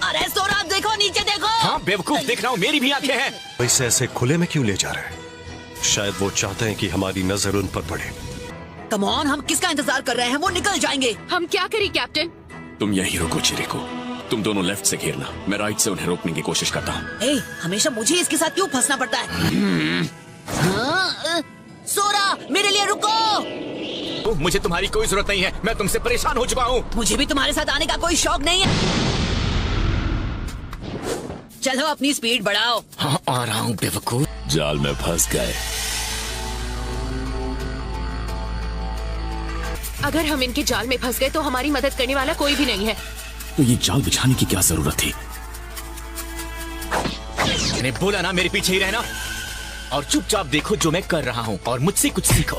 अरे सोरा, देखो नीचे देखो। हाँ बेवकूफ, देख रहा हूँ, मेरी भी आंखें हैं। वैसे ऐसे खुले में क्यों ले जा रहे हैं? शायद वो चाहते हैं कि हमारी नजर उन पर पड़े। कम ऑन, हम किसका इंतजार कर रहे हैं? वो निकल जाएंगे। हम क्या करें कैप्टन? तुम यहीं रुको चिरिको। तुम दोनों लेफ्ट से घेरना, मैं राइट से उन्हें रोकने की कोशिश करता हूँ। ए, हमेशा मुझे इसके साथ क्यों फंसना पड़ता है? हाँ, सोरा, मेरे लिए रुको। मुझे तुम्हारी कोई जरूरत नहीं है, मैं तुमसे परेशान हो चुका हूँ। मुझे भी तुम्हारे साथ आने का कोई शौक नहीं है। चलो अपनी स्पीड बढ़ाओ। हाँ, आ रहा हूँ बेवकूफ। जाल में फंस गए। अगर हम इनके जाल में फंस गए तो हमारी मदद करने वाला कोई भी नहीं है। तो ये जाल बिछाने की क्या जरूरत थी? मैंने बोला ना मेरे पीछे ही रहना और चुपचाप देखो जो मैं कर रहा हूँ और मुझसे कुछ सीखो।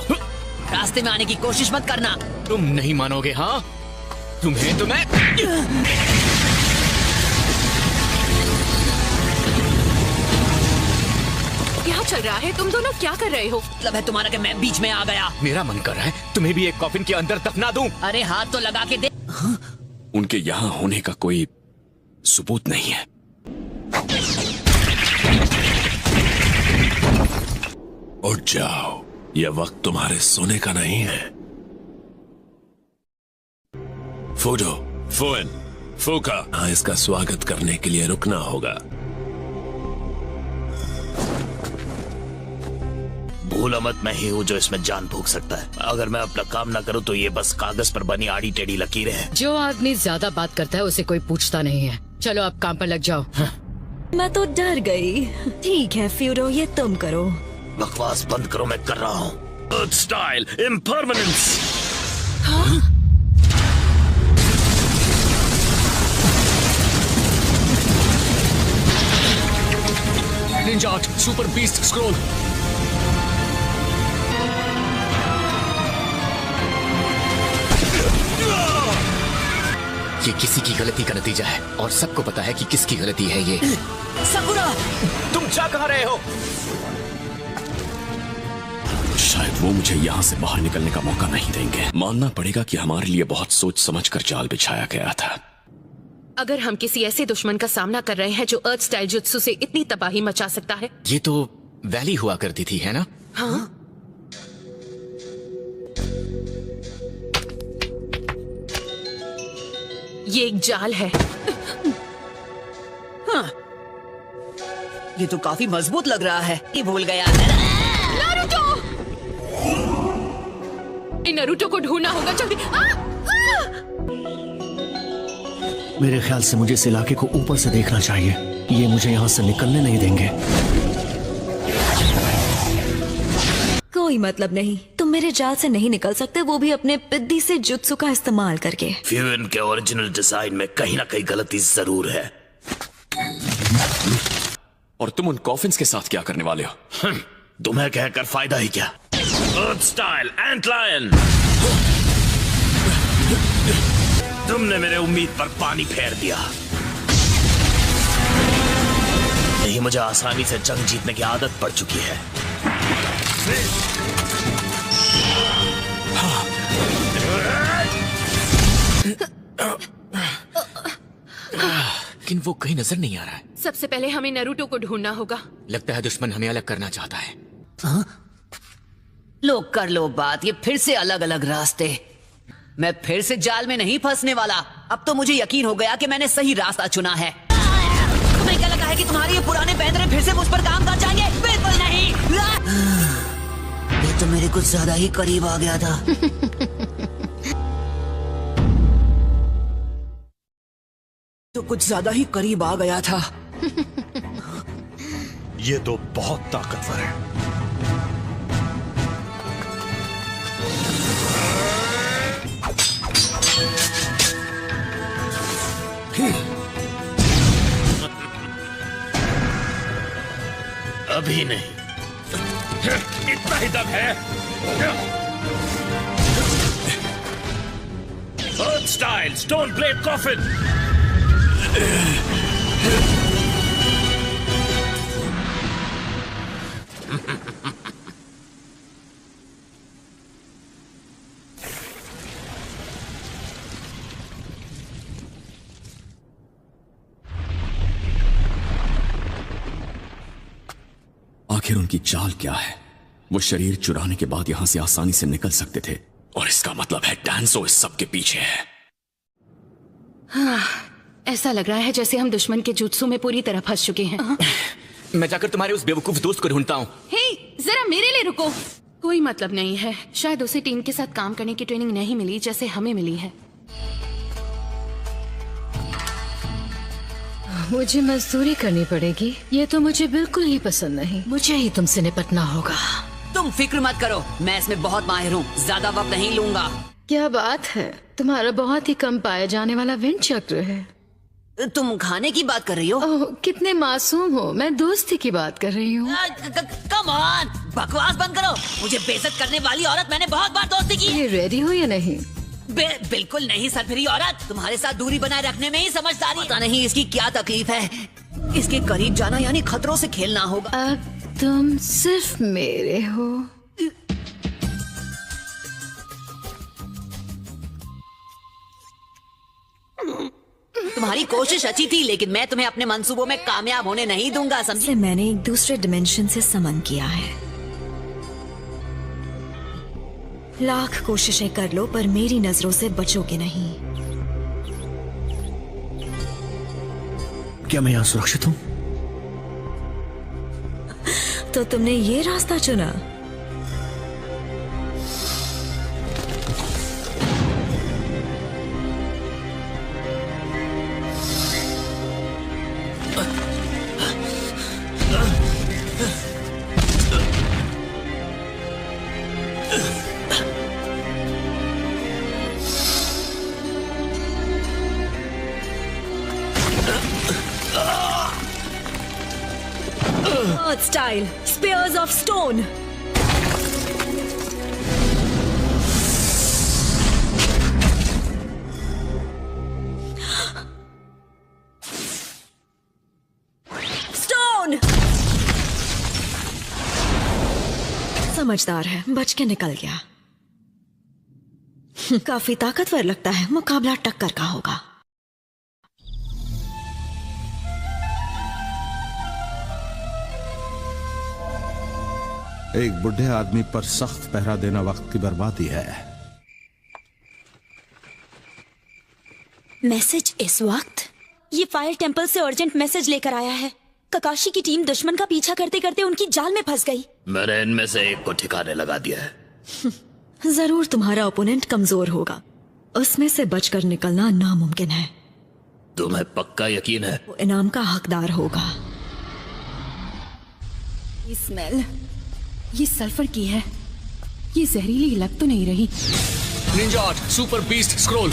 रास्ते में आने की कोशिश मत करना। तुम नहीं मानोगे। हाँ, तुम्हें तो मैं क्या चल रहा है? तुम दोनों क्या कर रहे हो? मतलब है तुम्हारा कि मैं बीच में आ गया। मेरा मन कर रहा है तुम्हें भी एक कॉफिन के अंदर दफना दूं। अरे हाथ तो लगा के दे। उनके यहाँ होने का कोई सबूत नहीं है। उठ जाओ, यह वक्त तुम्हारे सोने का नहीं है। फूडो, फुएन, फूका, हाँ, इसका स्वागत करने के लिए रुकना होगा। भूलो मत, मैं ही हूँ जो इसमें जान फूंक सकता है। अगर मैं अपना काम ना करूँ तो ये बस कागज पर बनी आड़ी टेढ़ी लकीरें हैं। जो आदमी ज्यादा बात करता है उसे कोई पूछता नहीं है। चलो आप काम पर लग जाओ। मैं तो डर गई। ठीक है फ्यूरो, ये तुम करो। बकवास बंद करो, मैं कर रहा हूँ। Earth style impermanence. Ninja art super beast scroll. ये किसी की गलती का नतीजा है और सबको पता है कि किसकी गलती है ये। सकुरा, तुम जा कहाँ रहे हो? शायद वो मुझे यहाँ से बाहर निकलने का मौका नहीं देंगे। मानना पड़ेगा कि हमारे लिए बहुत सोच समझकर जाल बिछाया गया था। अगर हम किसी ऐसे दुश्मन का सामना कर रहे हैं जो अर्थ स्टाइल जुत्सु से इतनी तबाही मचा सकता है। ये तो वैली हुआ करती थी, है ना? हाँ। ये एक जाल है। हाँ। ये तो काफी मजबूत लग रहा है। ये भूल गया। नारुतो! नारुतो को ढूंढना होगा जल्दी। मेरे ख्याल से मुझे इस इलाके को ऊपर से देखना चाहिए। ये मुझे यहाँ से निकलने नहीं देंगे। कोई मतलब नहीं, तुम मेरे जाल से नहीं निकल सकते, वो भी अपने पिद्दी से जुत्सु का इस्तेमाल करके। फ्यूएन के ओरिजिनल डिजाइन में कहीं ना कहीं गलती जरूर है। और तुम उन कॉफिन्स के साथ क्या करने वाले हो? तुम्हें कहकर फायदा ही क्या? अर्थ स्टाइल एंट लायन। तुमने मेरे उम्मीद पर पानी फेर दिया। यही मुझे आसानी से जंग जीतने की आदत पड़ चुकी है। लेकिन वो कहीं नजर नहीं आ रहा है। सबसे पहले हमें नारुतो को ढूंढना होगा। लगता है दुश्मन हमें अलग करना चाहता है। लो कर लो बात, ये फिर से अलग अलग रास्ते। मैं फिर से जाल में नहीं फंसने वाला। अब तो मुझे यकीन हो गया कि मैंने सही रास्ता चुना है। तुम्हें क्या लगा है कि तुम्हारे ये पुराने पैंतरे फिर से मुझ पर काम कर जाएंगे? बिल्कुल नहीं। ये तो मेरे कुछ ज्यादा ही करीब आ गया था। तो कुछ ज्यादा ही करीब आ गया था। ये तो बहुत ताकतवर है। अभी नहीं। इतना ही दम है। अर्थ स्टाइल स्टोन ब्लेड कॉफिन। आखिर उनकी चाल क्या है? वो शरीर चुराने के बाद यहां से आसानी से निकल सकते थे, और इसका मतलब है डांसो इस सब के पीछे है। हाँ, ऐसा लग रहा है जैसे हम दुश्मन के जुत्सु में पूरी तरह फंस चुके हैं। मैं जाकर तुम्हारे उस बेवकूफ दोस्त को ढूंढता हूँ। हे, जरा मेरे लिए रुको। कोई मतलब नहीं है। शायद उसे टीम के साथ काम करने की ट्रेनिंग नहीं मिली जैसे हमें मिली है। मुझे मजदूरी करनी पड़ेगी। ये तो मुझे बिल्कुल ही पसंद नहीं। मुझे ही तुमसे निपटना होगा। तुम फिक्र मत करो, मैं इसमें बहुत माहिर हूँ। ज्यादा वक्त नहीं लूंगा। क्या बात है, तुम्हारा बहुत ही कम पाया जाने वाला विंड चक्र है। तुम खाने की बात कर रही हो? ओह, कितने मासूम हो। मैं दोस्ती की बात कर रही हूँ। कम ऑन, बकवास बंद करो। मुझे बेइज्जत करने वाली औरत, मैंने बहुत बार दोस्ती की। ये रेडी हो या नहीं? बिल्कुल नहीं सरफिरी औरत। तुम्हारे साथ दूरी बनाए रखने में ही समझदारी। पता नहीं इसकी क्या तकलीफ है। इसके करीब जाना यानी खतरों से खेलना होगा। तुम सिर्फ मेरे हो। तुम्हारी कोशिश अच्छी थी, लेकिन मैं तुम्हें अपने मंसूबों में कामयाब होने नहीं दूंगा, समझे? मैंने एक दूसरे डिमेंशन से समन किया है। लाख कोशिशें कर लो पर मेरी नजरों से बचोगे नहीं। क्या मैं यहाँ सुरक्षित हूँ? तो तुमने ये रास्ता चुना। Style, spears of stone. Stone. समझदार है, बच के निकल गया। काफी ताकतवर लगता है, मुकाबला टक्कर का होगा। एक बुढ़े आदमी पर सख्त पहरा देना वक्त की बर्बादी है। मैसेज इस वक्त? ये फायर टेंपल से अर्जेंट मैसेज लेकर आया है। ककाशी की टीम दुश्मन का पीछा करते करते उनकी जाल में फंस गई। मैंने इनमें से एक को ठिकाने लगा दिया है। जरूर तुम्हारा ओपोनेंट कमजोर होगा, उसमें से बचकर निकलना नामुमकिन है। तुम्हें पक्का यकीन है? वो इनाम का हकदार होगा। ये स्मेल, ये सल्फर की है। ये जहरीली लग तो नहीं रही? Ninja art super beast scroll.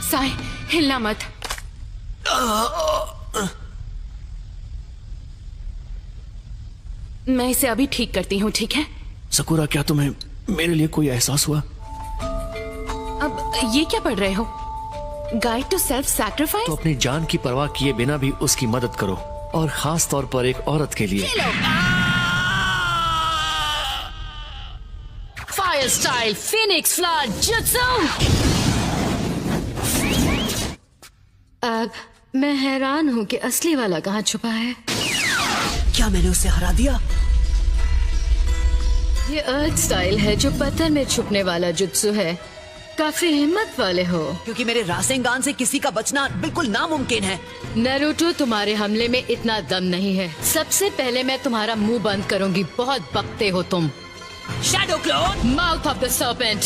Sai, हिलना मत। मैं इसे अभी ठीक करती हूँ, ठीक है? सकुरा, क्या तुम्हें मेरे लिए कोई एहसास हुआ? अब ये क्या पढ़ रहे हो? Guide to self sacrifice? तो अपनी जान की परवाह किए बिना भी उसकी मदद करो, और खास तौर पर एक औरत के लिए। Fire style Phoenix flood jutsu. अब मैं हैरान हूँ कि असली वाला कहाँ छुपा है। क्या मैंने उसे हरा दिया? ये अर्थ स्टाइल है जो पत्थर में छुपने वाला जुत्सु है। काफी हिम्मत वाले हो। क्योंकि मेरे रासेंगान से किसी का बचना बिल्कुल नामुमकिन है। नारुतो, तुम्हारे हमले में इतना दम नहीं है। सबसे पहले मैं तुम्हारा मुंह बंद करूंगी। बहुत बकते हो तुम। Shadow clone, mouth of the serpent.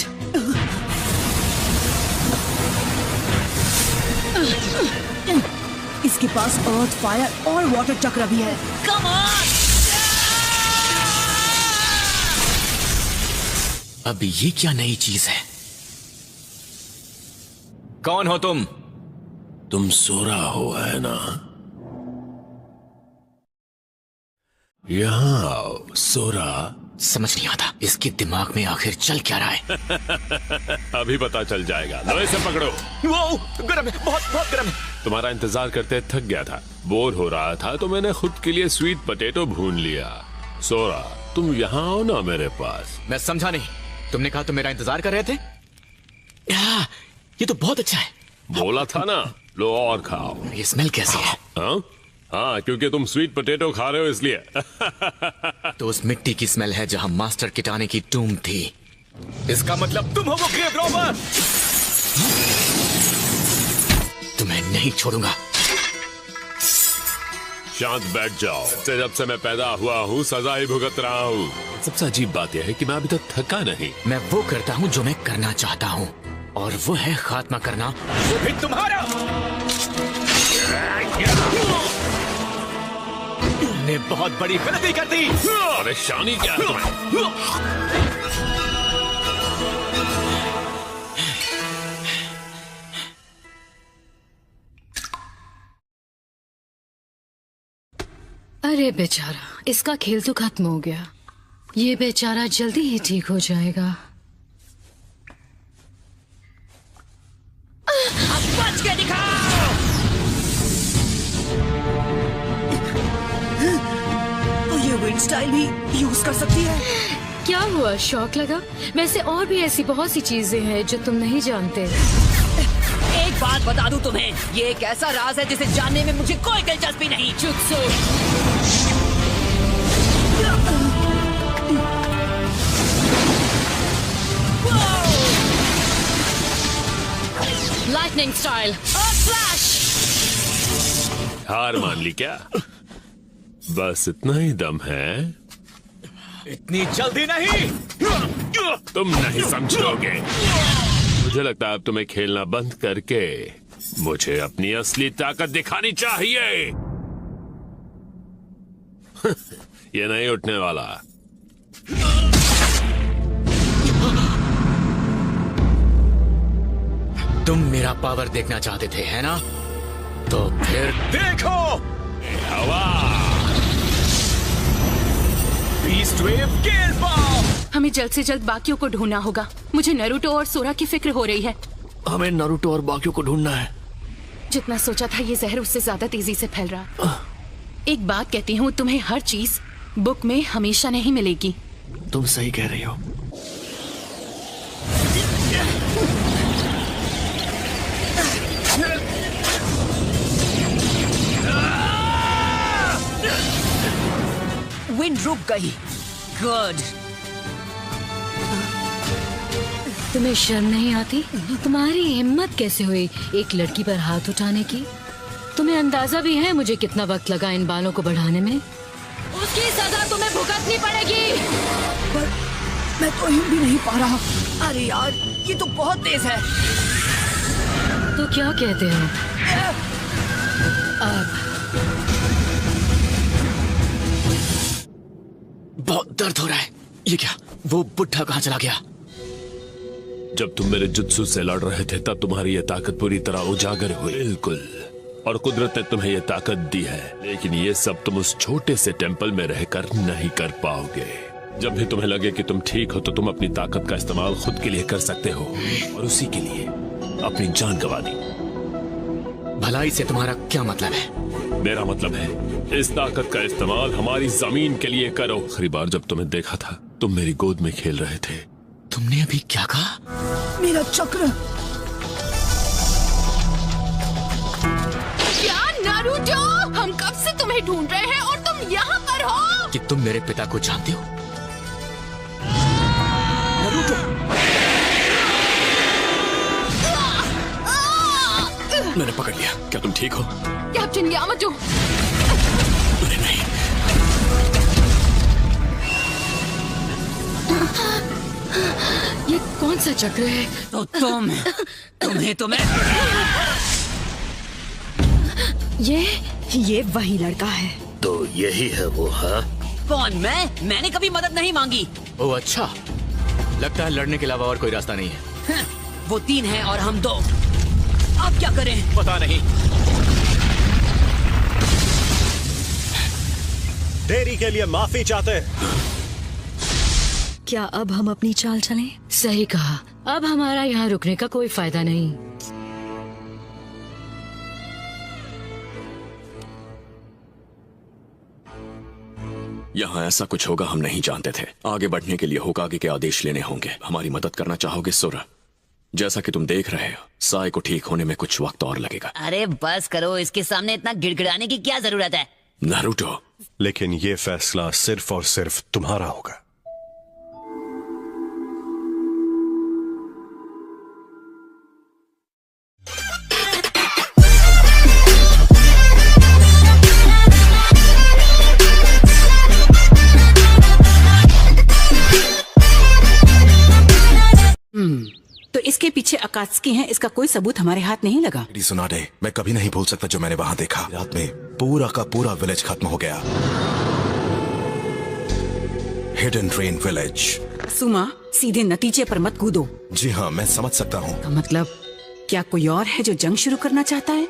इसके पास अर्थ, फायर और वाटर चक्र भी है। Come on! अब ये क्या नई चीज है? कौन हो तुम? तुम सोरा हो, है ना? यहाँ आओ, सोरा। समझ नहीं आता इसके दिमाग में आखिर चल क्या रहा है। अभी पता चल जाएगा। लो इसे पकड़ो। वो गरम है, बहुत बहुत गरम है। तुम्हारा इंतजार करते थक गया था, बोर हो रहा था, तो मैंने खुद के लिए स्वीट पोटैटो भून लिया। सोरा, तुम यहाँ आओ ना मेरे पास। मैं समझा नहीं। तुमने कहा तुम मेरा इंतजार कर रहे थे? ये तो बहुत अच्छा है। बोला था ना, लो और खाओ। ये स्मेल कैसी है? हाँ, क्योंकि तुम स्वीट पोटैटो खा रहे हो इसलिए। तो उस मिट्टी की स्मेल है जहां मास्टर किटाने की टूम थी। इसका मतलब तुम हो वो ग्रेव रॉबर। तुम्हें नहीं छोड़ूंगा। शांत बैठ जाओ। जब से मैं पैदा हुआ हूँ सजा ही भुगत रहा हूँ। सबसे अजीब बात यह है कि मैं अभी तक थका नहीं। मैं वो करता हूँ जो मैं करना चाहता हूँ, और वो है खात्मा करना। वो भी तुम्हारा। ने बहुत बड़ी गलती कर दी। परेशानी क्या है तुम्हें? अरे बेचारा, इसका खेल तो खत्म हो गया। ये बेचारा जल्दी ही ठीक हो जाएगा। ये विंड स्टाइल भी यूज कर सकती है। क्या हुआ, शौक लगा? वैसे और भी ऐसी बहुत सी चीजें हैं जो तुम नहीं जानते। एक बात बता दूं तुम्हें, ये एक ऐसा राज है जिसे जानने में मुझे कोई दिलचस्पी नहीं। जुत्सु। Lightning style. फ्लैश। हार मान ली क्या? बस इतना ही दम है? इतनी जल्दी नहीं। तुम नहीं समझोगे। मुझे लगता है अब तुम्हें खेलना बंद करके मुझे अपनी असली ताकत दिखानी चाहिए। ये नहीं उठने वाला। तुम मेरा पावर देखना चाहते थे, है ना? तो फिर देखो। हवा। बीस्ट वेव गेल पाव। हमें जल्द से जल्द बाकियों को ढूंढना होगा। मुझे नारुतो और सोरा की फिक्र हो रही है। हमें नारुतो और बाकियों को ढूंढना है। जितना सोचा था ये जहर उससे ज्यादा तेजी से फैल रहा। एक बात कहती हूँ, तुम्हें हर चीज बुक में हमेशा नहीं मिलेगी। तुम सही कह रही हो। विंड रुक गई। गुड। तुम्हें शर्म नहीं आती? तुम्हारी हिम्मत कैसे हुई एक लड़की पर हाथ उठाने की? तुम्हें अंदाजा भी है मुझे कितना वक्त लगा इन बालों को बढ़ाने में? उसकी सजा तुम्हें भुगतनी पड़ेगी। पर मैं तो हिल भी नहीं पा रहा। अरे यार, ये तो बहुत तेज है। तो क्या कहते हो? अब बहुत दर्द हो रहा है। ये क्या? वो बुढ़ा कहाँ चला गया? जब तुम मेरे जुत्सु से लड़ रहे थे तब तुम्हारी ये ताकत पूरी तरह उजागर हुई। बिल्कुल। और कुदरत ने तुम्हें ये ताकत दी है, लेकिन ये सब तुम उस छोटे से टेंपल में रहकर नहीं कर पाओगे। जब भी तुम्हें लगे कि तुम ठीक हो तो तुम अपनी ताकत का इस्तेमाल खुद के लिए कर सकते हो, और उसी के लिए अपनी जान गंवा दी। भलाई से तुम्हारा क्या मतलब है? मेरा मतलब है इस ताकत का इस्तेमाल हमारी जमीन के लिए करो। आखिरी बार जब तुम्हें देखा था तुम मेरी गोद में खेल रहे थे। तुमने अभी क्या कहा? मेरा चक्र। क्या नारुतो? हम कब से तुम्हें ढूंढ रहे हैं और तुम यहाँ पर हो? कि तुम मेरे पिता को जानते हो? मैंने पकड़ लिया। क्या तुम ठीक हो? Captain Yamato. नहीं। ये कौन सा चक्र है? तो तुम्हें ये वही लड़का है। तो यही है वो, हाँ? कौन? मैंने कभी मदद नहीं मांगी। ओह अच्छा, लगता है लड़ने के अलावा और कोई रास्ता नहीं है। वो 3 हैं और हम 2। अब क्या करें? पता नहीं। देरी के लिए माफी चाहते हैं। क्या अब हम अपनी चाल चलें? सही कहा। अब हमारा यहाँ रुकने का कोई फायदा नहीं। यहाँ ऐसा कुछ होगा हम नहीं जानते थे। आगे बढ़ने के लिए होकागे के आदेश लेने होंगे। हमारी मदद करना चाहोगे सोरा? जैसा कि तुम देख रहे हो, साय को ठीक होने में कुछ वक्त और लगेगा। अरे बस करो, इसके सामने इतना गिड़गिड़ाने की क्या जरूरत है? नारुतो। लेकिन ये फैसला सिर्फ और सिर्फ तुम्हारा होगा। तो इसके पीछे अकात्सुकी हैं, इसका कोई सबूत हमारे हाथ नहीं लगा। सुनाडे, मैं कभी नहीं भूल सकता जो मैंने वहां देखा। रात में पूरा का पूरा विलेज खत्म हो गया। Hidden train village. सुमा, सीधे नतीजे पर मत कूदो। जी हाँ, मैं समझ सकता हूँ। का मतलब क्या कोई और है जो जंग शुरू करना चाहता है?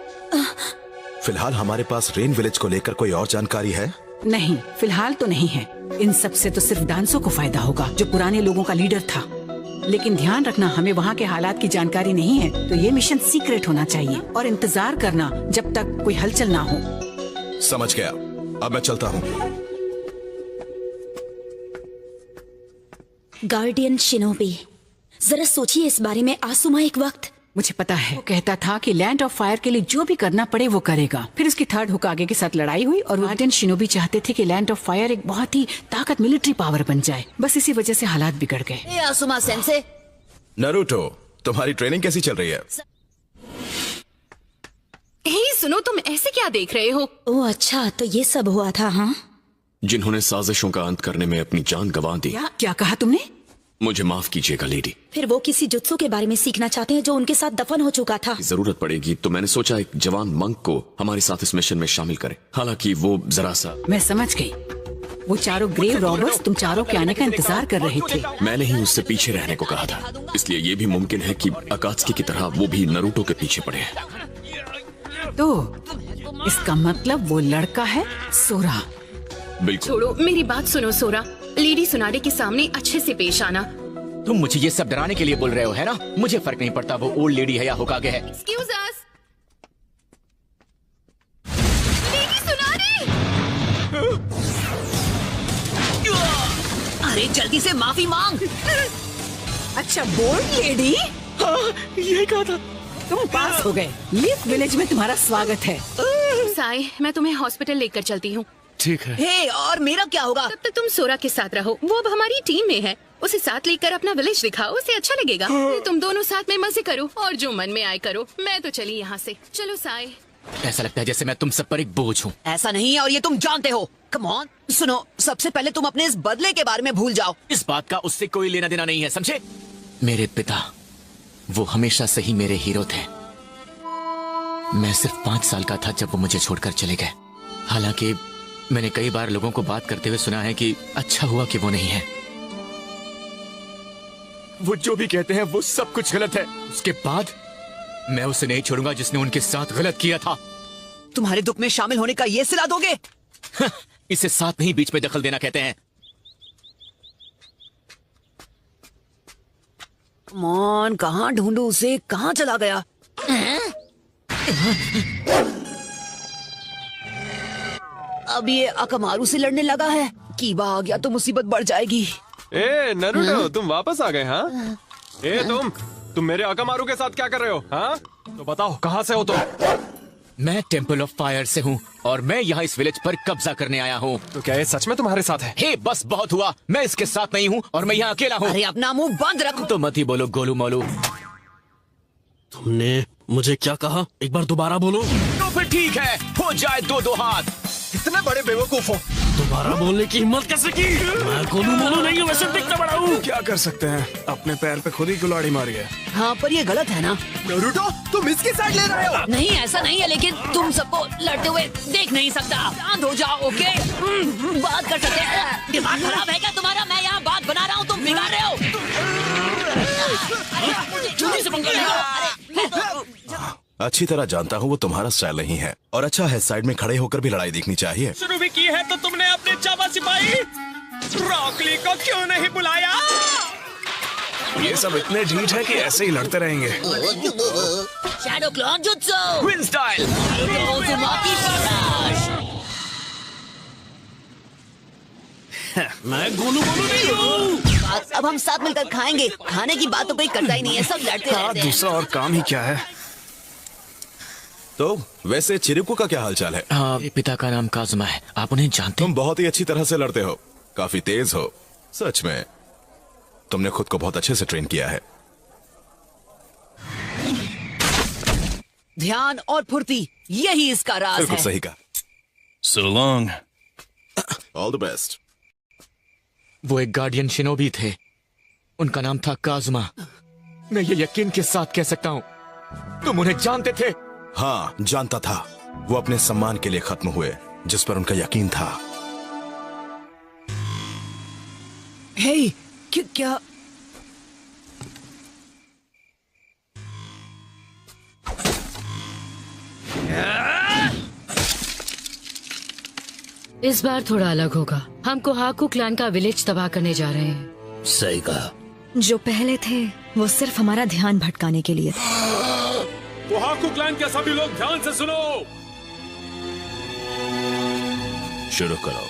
फिलहाल हमारे पास रेन विलेज को लेकर कोई और जानकारी है? नहीं, फिलहाल तो नहीं है। इन सब से तो सिर्फ डांसो को फायदा होगा, जो पुराने लोगों का लीडर था। लेकिन ध्यान रखना, हमें वहाँ के हालात की जानकारी नहीं है, तो ये मिशन सीक्रेट होना चाहिए और इंतजार करना जब तक कोई हलचल ना हो। समझ गया। अब मैं चलता हूँ। गार्डियन शिनोबी, जरा सोचिए इस बारे में आसुमा एक वक्त। मुझे पता है, वो कहता था कि लैंड ऑफ फायर के लिए जो भी करना पड़े वो करेगा। फिर उसकी थर्ड हुकागे के साथ लड़ाई हुई और गार्डियन शिनोबी चाहते थे कि लैंड ऑफ फायर एक बहुत ही ताकत मिलिट्री पावर बन जाए। बस इसी वजह से हालात बिगड़ गए। ए आसुमा सेंसे, नरूटो, तुम्हारी ट्रेनिंग कैसी चल रही है? हे सुनो, तुम ऐसे क्या देख रहे हो? ओह अच्छा, तो ये सब हुआ था। हाँ, जिन्होंने साजिशों का अंत करने में अपनी जान गंवा दी। क्या कहा तुमने? मुझे माफ कीजिएगा लेडी। फिर वो किसी जुत्सु के बारे में सीखना चाहते हैं जो उनके साथ दफन हो चुका था। जरूरत पड़ेगी तो मैंने सोचा एक जवान मंक को हमारे साथ इस मिशन में शामिल करें। हालांकि वो जरा सा। मैं समझ गई, वो चारों ग्रेव रॉबर्स तुम चारों के आने का इंतजार कर रहे थे। मैंने ही उससे पीछे रहने को कहा था, इसलिए ये भी मुमकिन है कि अकात्सुकी की तरह वो भी नरूटो के पीछे पड़े हैं। तो इसका मतलब वो लड़का है सोरा। बिल्कुल। छोड़ो, मेरी बात सुनो सोरा। लेडी सुनाडे के सामने अच्छे से पेश आना। तुम मुझे ये सब डराने के लिए बोल रहे हो, है ना? मुझे फर्क नहीं पड़ता वो ओल्ड लेडी है या होकागे है। Excuse us. लेडी सुनाडे! अरे जल्दी से माफी मांग। अच्छा, बोल्ड लेडी? हाँ, यही कहा था। तुम पास हो गए। लीफ विलेज में तुम्हारा स्वागत है। साई, मैं तुम्हें हॉस्पिटल लेकर चलती हूँ। ठीक है। हे, और मेरा क्या होगा? तब तक तुम सोरा के साथ रहो, वो अब हमारी टीम में है। उसे साथ लेकर अपना विलेज दिखाओ, उसे अच्छा लगेगा। तुम दोनों साथ में मजे करो और जो मन में आए करो। मैं तो चली यहाँ से। चलो साई। ऐसा लगता है जैसे मैं तुम सब पर एक बोझ हूँ। ऐसा नहीं है और ये तुम जानते हो। कम ऑन, सुनो, सबसे पहले तुम अपने इस बदले के बारे में भूल जाओ। इस बात का उससे कोई लेना देना नहीं है, समझे? मेरे पिता, वो हमेशा से ही मेरे हीरो थे। मैं सिर्फ 5 साल का था जब वो मुझे छोड़कर चले गए। हालांकि मैंने कई बार लोगों को बात करते हुए सुना है कि अच्छा हुआ कि वो नहीं है। वो जो भी कहते हैं वो सब कुछ गलत है। उसके बाद मैं उसे नहीं छोड़ूंगा जिसने उनके साथ गलत किया था। तुम्हारे दुख में शामिल होने का ये सिला दोगे? इसे साथ नहीं, बीच में दखल देना कहते हैं। कमॉन, कहाँ ढूंढूं उसे? कहाँ चला गया? अब ये अकमारू से लड़ने लगा है। कीबा आ गया तो मुसीबत बढ़ जाएगी। ए नरूटो, तुम वापस आ गए? हाँ, ए तुम मेरे अकामारू के साथ क्या कर रहे हो? हाँ, तो बताओ कहाँ से हो तुम? मैं टेम्पल ऑफ फायर से हूँ और मैं यहाँ इस विलेज पर कब्जा करने आया हूँ। तो क्या ये सच में तुम्हारे साथ है? हे, बस बहुत हुआ। मैं इसके साथ नहीं हूँ और मैं यहाँ अकेला हूँ। अरे अपना मुंह बंद रखो। तो मत ही बोलो गोलू मोलू। तुमने मुझे क्या कहा? एक बार दोबारा बोलो। तो फिर ठीक है, हो जाए 2-2 हाथ। इतने बड़े बेवकूफ हो, दोबारा बोलने की हिम्मत कैसे की? मैं गोलू मोलू नहीं हूँ, वैसे दिखता बड़ा हूँ। क्या कर सकते हैं, अपने पैर पे खुद ही कुल्हाड़ी मारी है। हाँ, पर ये गलत है ना? नरूटो, तुम इसकी साइड ले रहे हो। नहीं, ऐसा नहीं है, लेकिन तुम सबको लड़ते हुए देख नहीं सकता। शांत हो जाओ, ओके? बात कर सकते हैं। दिमाग खराब है क्या तुम्हारा? मैं यहाँ बात बना रहा हूँ, तुम बिगाड़ रहे हो। जल्दी से पंगा लो। अच्छी तरह जानता हूँ वो तुम्हारा स्टाइल नहीं है, और अच्छा है साइड में खड़े होकर भी लड़ाई देखनी चाहिए। शुरू भी की है तो तुमने अपने जावा सिपाही रॉकली को क्यों नहीं बुलाया? ये सब इतने ढीठ है कि ऐसे ही लड़ते रहेंगे। Shadow clone jutsu, twin style. मैं गोलू मोलू नहीं हूँ। अब हम साथ मिलकर खाएंगे। खाने की बात तो कोई करता ही नहीं है, सब लड़ते रहते हैं। दूसरा और काम ही क्या है? तो वैसे चिरिकू का क्या हालचाल है? हाँ, पिता का नाम काजुमा है। आप उन्हें जानते? तुम बहुत ही अच्छी तरह से लड़ते हो, काफी तेज हो। सच में तुमने खुद को बहुत अच्छे से ट्रेन किया है। ध्यान और फुर्ती, यही इसका राज बिल्कुल है। सही कहा। So long. All the best. वो एक गार्डियन शिनोबी थे, उनका नाम था काजुमा। मैं ये यकीन के साथ कह सकता हूँ, तुम उन्हें जानते थे? हाँ, जानता था। वो अपने सम्मान के लिए खत्म हुए, जिस पर उनका यकीन था। हे, क्या? इस बार थोड़ा अलग होगा। हम कोहाकू क्लैन का विलेज तबाह करने जा रहे हैं। सही कहा। जो पहले थे वो सिर्फ हमारा ध्यान भटकाने के लिए। कोहाकू क्लैन के सभी लोग ध्यान से सुनो। शुरू करो।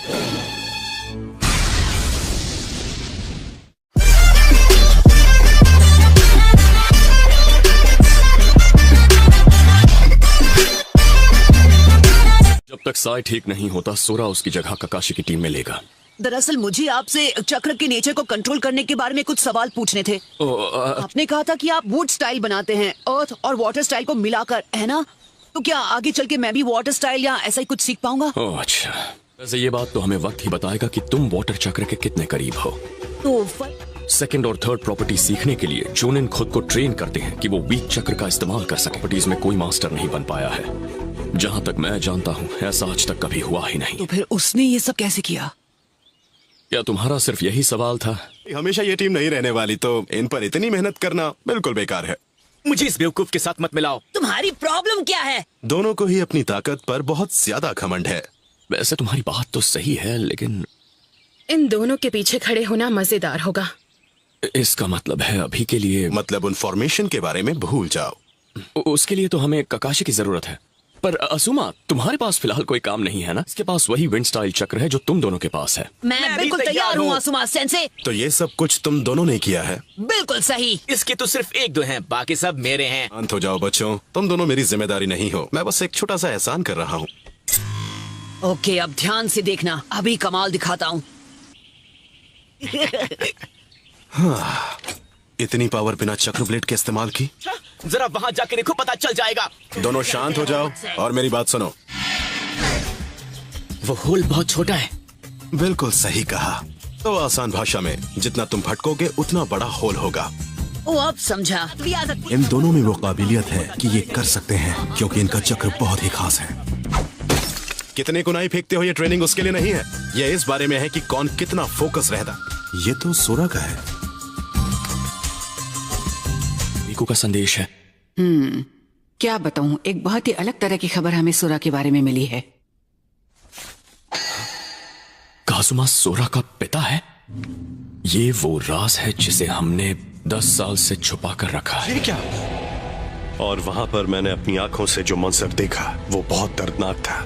तक साय ठीक नहीं होता सोरा उसकी जगह ककाशी की टीम में लेगा। दरअसल मुझे आपसे चक्र के नेचर को कंट्रोल करने के बारे में कुछ सवाल पूछने थे। आपने कहा था कि आप वुड स्टाइल बनाते हैं अर्थ और वाटर स्टाइल को मिलाकर, है ना? तो क्या आगे चल के मैं भी वाटर स्टाइल या ऐसा ही कुछ सीख पाऊंगा? ओह अच्छा, वैसे ये बात तो हमें वक्त ही बताएगा कि तुम वाटर चक्र के कितने करीब हो। तो सेकंड और थर्ड प्रॉपर्टी सीखने के लिए जोनिन खुद को ट्रेन करते हैं कि वो वीक चक्र का इस्तेमाल कर सके। प्रॉपर्टीज में कोई मास्टर नहीं बन पाया है। जहाँ तक मैं जानता हूँ ऐसा आज तक कभी हुआ ही नहीं। तो फिर उसने ये सब कैसे किया? क्या तुम्हारा सिर्फ यही सवाल था? हमेशा ये टीम नहीं रहने वाली, तो इन पर इतनी मेहनत करना बिल्कुल बेकार है। मुझे इस बेवकूफ के साथ मत मिलाओ। तुम्हारी प्रॉब्लम क्या है? दोनों को ही अपनी ताकत पर बहुत ज्यादा घमंड है। वैसे तुम्हारी बात तो सही है, लेकिन इन दोनों के पीछे खड़े होना मजेदार होगा। इसका मतलब है अभी के लिए, मतलब उन फॉर्मेशन के बारे में भूल जाओ। उसके लिए तो हमें ककाशी की जरूरत है। पर असुमा, तुम्हारे पास फिलहाल कोई काम नहीं है ना? इसके पास वही विंड स्टाइल चक्र है जो तुम दोनों के पास है। मैं बिल्कुल तैयार हूँ असुमा सेंसे। तो ये सब कुछ तुम दोनों ने किया है? बिल्कुल सही। इसके तो सिर्फ एक दो हैं, बाकी सब मेरे हैं। शांत हो जाओ बच्चों, तुम दोनों मेरी जिम्मेदारी नहीं हो। मैं बस एक छोटा सा एहसान कर रहा हूँ। ओके, अब ध्यान से देखना, अभी कमाल दिखाता हूँ। हाँ, इतनी पावर बिना चक्र ब्लेड के इस्तेमाल की? जरा वहाँ जाके देखो, पता चल जाएगा। दोनों शांत हो जाओ और मेरी बात सुनो। वो होल बहुत छोटा है। बिल्कुल सही कहा। तो आसान भाषा में, जितना तुम भटकोगे उतना बड़ा होल होगा। ओ, अब समझा। इन दोनों में वो काबिलियत है कि ये कर सकते हैं, क्योंकि इनका चक्र बहुत ही खास है। कितने कुनाई फेंकते हो, ये ट्रेनिंग उसके लिए नहीं है। ये इस बारे में है कि कौन कितना फोकस रहता। ये तो सोरा का है। मीकू का संदेश है। क्या बताऊं, एक बहुत ही अलग तरह की खबर हमें सोरा के बारे में मिली है। काजुमा सोरा का पिता है? ये वो राज है जिसे हमने 10 साल से छुपा कर रखा है। ये क्या? और वहां पर मैंने अपनी आंखों से जो मंजर देखा वो बहुत दर्दनाक था।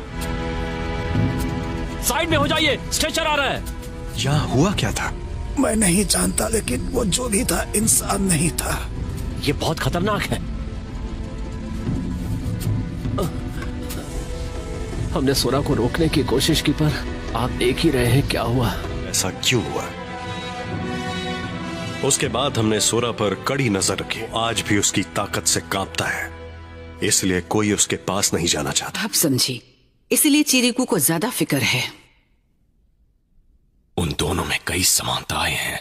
साइड में हो जाइए, स्ट्रेचर आ रहा है। यहाँ हुआ क्या था? मैं नहीं जानता, लेकिन वो जो भी था इंसान नहीं था। ये बहुत खतरनाक है। हमने सोरा को रोकने की कोशिश की, पर आप देख ही रहे हैं क्या हुआ। ऐसा क्यों हुआ? उसके बाद हमने सोरा पर कड़ी नजर रखी। आज भी उसकी ताकत से कांपता है, इसलिए कोई उसके पास नहीं जाना चाहता। अब समझी, इसलिए चिरिकू को ज्यादा फिक्र है। उन दोनों में कई समानताएं हैं।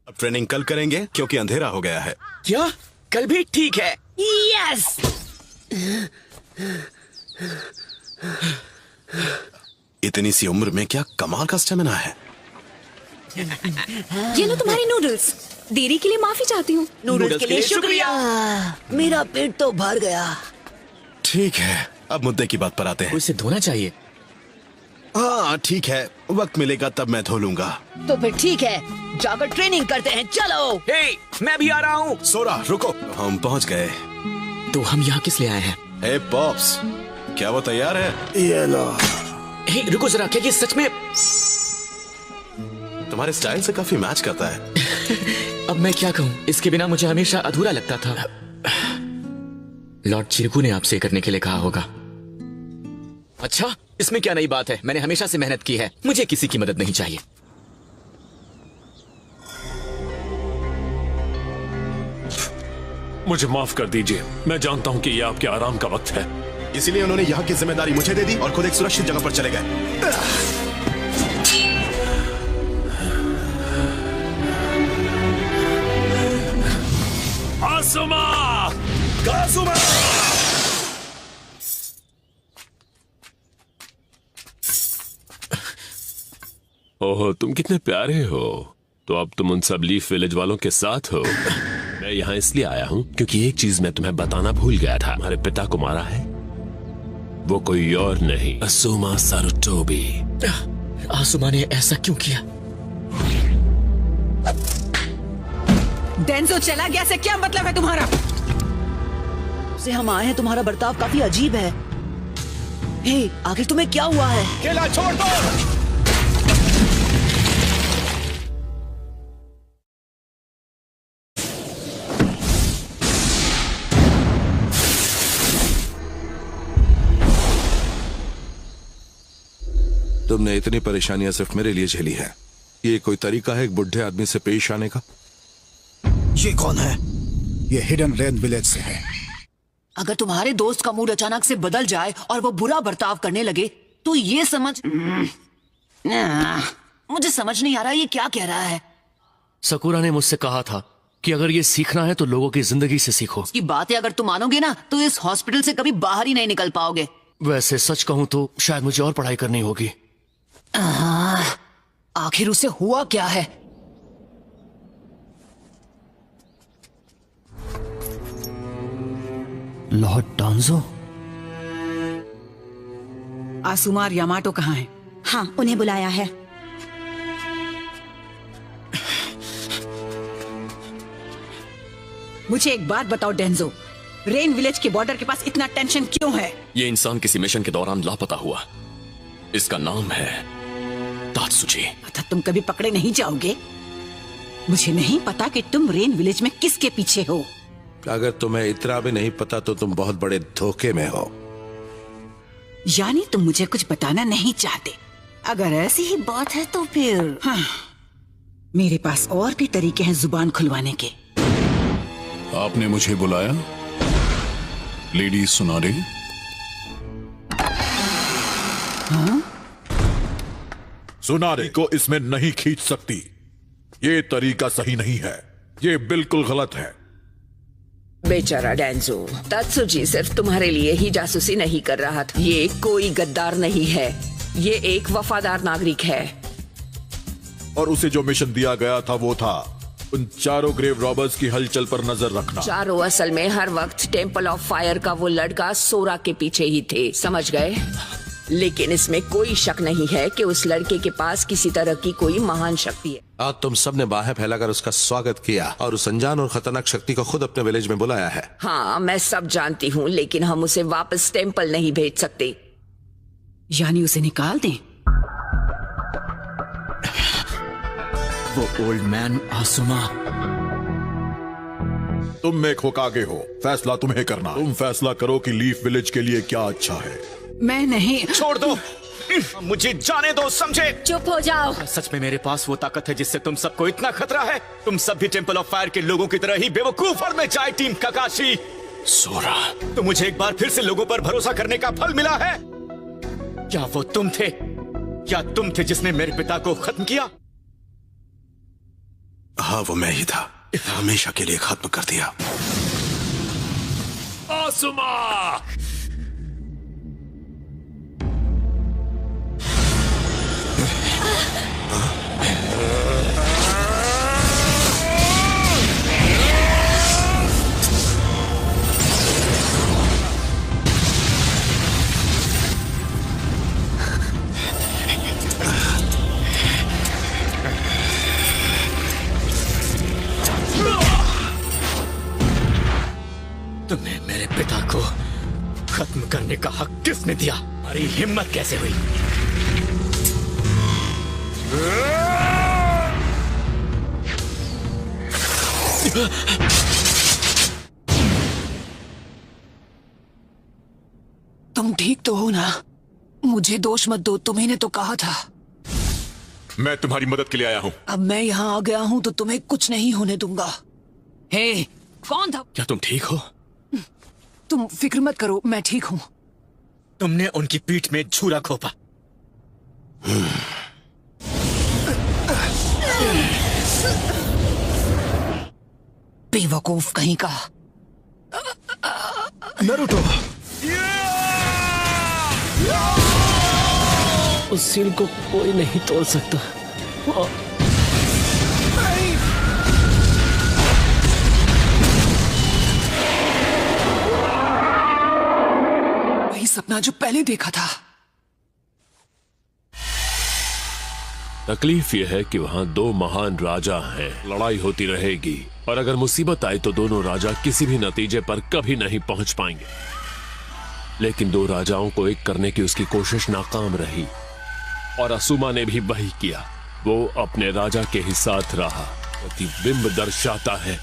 अब ट्रेनिंग कल करेंगे क्योंकि अंधेरा हो गया है। क्या? कल भी ठीक है। यस। इतनी सी उम्र में क्या कमाल का स्टेमिना है। ये लो तुम्हारी नूडल्स। देरी के लिए माफी चाहती हूँ। नूडल्स के लिए शुक्रिया। मेरा पेट तो भर गया। ठीक है, अब मुद्दे की बात पर आते हैं। उसे धोना चाहिए। हाँ ठीक है, वक्त मिलेगा तब मैं धो लूंगा। तो फिर ठीक है, जाकर ट्रेनिंग करते हैं। चलो। हे, मैं भी आ रहा हूँ। सोरा रुको, हम पहुँच गए। तो हम यहाँ किस लिए आए हैं? हे पॉप्स, क्या वो तैयार है? ये लो। हे, रुको जरा, क्या ये सच में तुम्हारे स्टाइल से काफी मैच करता है। अब मैं क्या कहूँ, इसके बिना मुझे हमेशा अधूरा लगता था। लॉर्ड चिरकू ने आपसे करने के लिए कहा होगा। अच्छा, इसमें क्या नई बात है? मैंने हमेशा से मेहनत की है, मुझे किसी की मदद नहीं चाहिए। मुझे माफ कर दीजिए, मैं जानता हूं कि यह आपके आराम का वक्त है। इसीलिए उन्होंने यहाँ की जिम्मेदारी मुझे दे दी और खुद एक सुरक्षित जगह पर चले गए। आसुमा! काजुमा! ओह, तुम कितने प्यारे हो। तो अब तुम उन सब लीफ विलेज वालों के साथ हो। मैं यहाँ इसलिए आया हूँ क्योंकि एक चीज मैं तुम्हें बताना भूल गया था। हमारे पिता को मारा है वो कोई और नहीं, असुमा सारुटोबी। आसुमा ने ऐसा क्यों किया? डेंजो चला गया से क्या मतलब है तुम्हारा? से हम आए हैं, तुम्हारा बर्ताव काफी अजीब है। हे, आखिर तुम्हें क्या हुआ है? खेला छोड़ दो। तुमने इतनी परेशानियां सिर्फ मेरे लिए झेली है। ये कोई तरीका है एक बुढ़े आदमी से पेश आने का? ये कौन है? ये हिडन रेन विलेज से है। अगर तुम्हारे दोस्त का मूड अचानक से बदल जाए और वो बुरा बर्ताव करने लगे तो ये समझ मुझे समझ नहीं आ रहा ये क्या कह रहा है। सकुरा ने मुझसे कहा था कि अगर ये सीखना है तो लोगों की जिंदगी से सीखो। की बातें अगर तुम मानोगे ना तो इस हॉस्पिटल से कभी बाहर ही नहीं निकल पाओगे। वैसे सच कहूं तो शायद मुझे और पढ़ाई करनी होगी। आखिर उसे हुआ क्या है? लॉर्ड डांजो? आसुमार यामाटो कहाँ है? हाँ, उन्हें बुलाया है। मुझे एक बात बताओ डेंजो, रेन विलेज के बॉर्डर के पास इतना टेंशन क्यों है? ये इंसान किसी मिशन के दौरान लापता हुआ। इसका नाम है तात्सुची। पता तुम कभी पकड़े नहीं जाओगे। मुझे नहीं पता कि तुम रेन विलेज में किसके पीछे हो। अगर तुम्हें इतना भी नहीं पता तो तुम बहुत बड़े धोखे में हो। यानी तुम मुझे कुछ बताना नहीं चाहते। अगर ऐसी ही बात है तो फिर हाँ, मेरे पास और भी तरीके हैं जुबान खुलवाने के। आपने मुझे बुलाया लेडी सुनारे? हाँ? सुनारे को इसमें नहीं खींच सकती। ये तरीका सही नहीं है, ये बिल्कुल गलत है। बेचारा डेंजो, तात्सुजी सिर्फ तुम्हारे लिए ही जासूसी नहीं कर रहा था। ये कोई गद्दार नहीं है, ये एक वफादार नागरिक है। और उसे जो मिशन दिया गया था वो था उन चारों ग्रेव रॉबर्स की हलचल पर नजर रखना। चारों असल में हर वक्त टेम्पल ऑफ फायर का वो लड़का सोरा के पीछे ही थे, समझ गए? लेकिन इसमें कोई शक नहीं है कि उस लड़के के पास किसी तरह की कोई महान शक्ति है। आज तुम सबने बाहें फैलाकर उसका स्वागत किया और उस अनजान और खतरनाक शक्ति को खुद अपने विलेज में बुलाया है। हाँ, मैं सब जानती हूँ, लेकिन हम उसे वापस टेम्पल नहीं भेज सकते। यानी उसे निकाल दें? वो ओल्ड मैन आसुमा। तुम में खोकागे हो, फैसला तुम्हें करना। तुम फैसला करो कि लीफ विलेज के लिए क्या अच्छा है। मैं नहीं। छोड़ दो, मुझे जाने दो, समझे? चुप हो जाओ। सच में मेरे पास वो ताकत है जिससे तुम सबको इतना खतरा है? तुम सब भी टेम्पल ऑफ फायर के लोगों की तरह ही बेवकूफ और मैं जाए टीम काकाशी। सोरा, तो मुझे एक बार फिर से लोगों पर भरोसा करने का फल मिला है। क्या वो तुम थे? क्या तुम थे जिसने मेरे पिता को खत्म किया? हाँ, वो मैं ही था। हमेशा के लिए खत्म कर दिया। आसुमा! तुम्हें मेरे पिता को खत्म करने का हक किसने दिया? तुम्हारी हिम्मत कैसे हुई? तुम ठीक तो हो ना? मुझे दोष मत दो, तुम्ही ने तो कहा था। मैं तुम्हारी मदद के लिए आया हूँ। अब मैं यहाँ आ गया हूँ तो तुम्हें कुछ नहीं होने दूंगा। हे, कौन था? क्या तुम ठीक हो? तुम फिक्र मत करो, मैं ठीक हूँ। तुमने उनकी पीठ में छुरा घोंपा। बेवकूफ कहीं का। नरूटो, उस सील को कोई नहीं तोड़ सकता। वही सपना जो पहले देखा था। तकलीफ यह है कि वहाँ दो महान राजा हैं। लड़ाई होती रहेगी और अगर मुसीबत आए तो दोनों राजा किसी भी नतीजे पर कभी नहीं पहुंच पाएंगे। लेकिन दो राजाओं को एक करने की उसकी कोशिश नाकाम रही और असुमा ने भी वही किया। वो अपने राजा के ही साथ रहा। प्रतिबिंब दर्शाता है,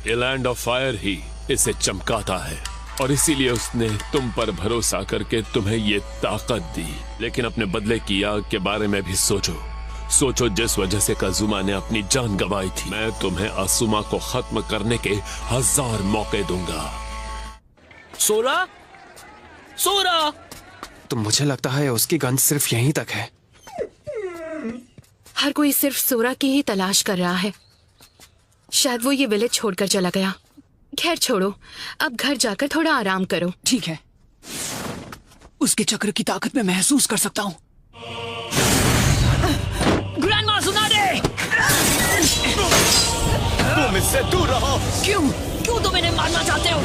ये लैंड ऑफ फायर ही इसे चमकाता है। और इसीलिए उसने तुम पर भरोसा करके तुम्हें ये ताकत दी। लेकिन अपने बदले की आग के बारे में भी सोचो जिस वजह से काजुमा ने अपनी जान गंवाई थी। मैं तुम्हें आसुमा को खत्म करने के 1000 मौके दूंगा। सोरा तो मुझे लगता है उसकी गंध सिर्फ यहीं तक है। हर कोई सिर्फ सोरा की ही तलाश कर रहा है। शायद वो ये विलेज छोड़कर चला गया। खैर छोड़ो, अब घर जाकर थोड़ा आराम करो। ठीक है, उसके चक्र की ताकत मैं महसूस कर सकता हूँ। ग्रैंडमा सुना दे। तुम इससे दूर रहो। क्यों तुम इन्हें मारना चाहते हो?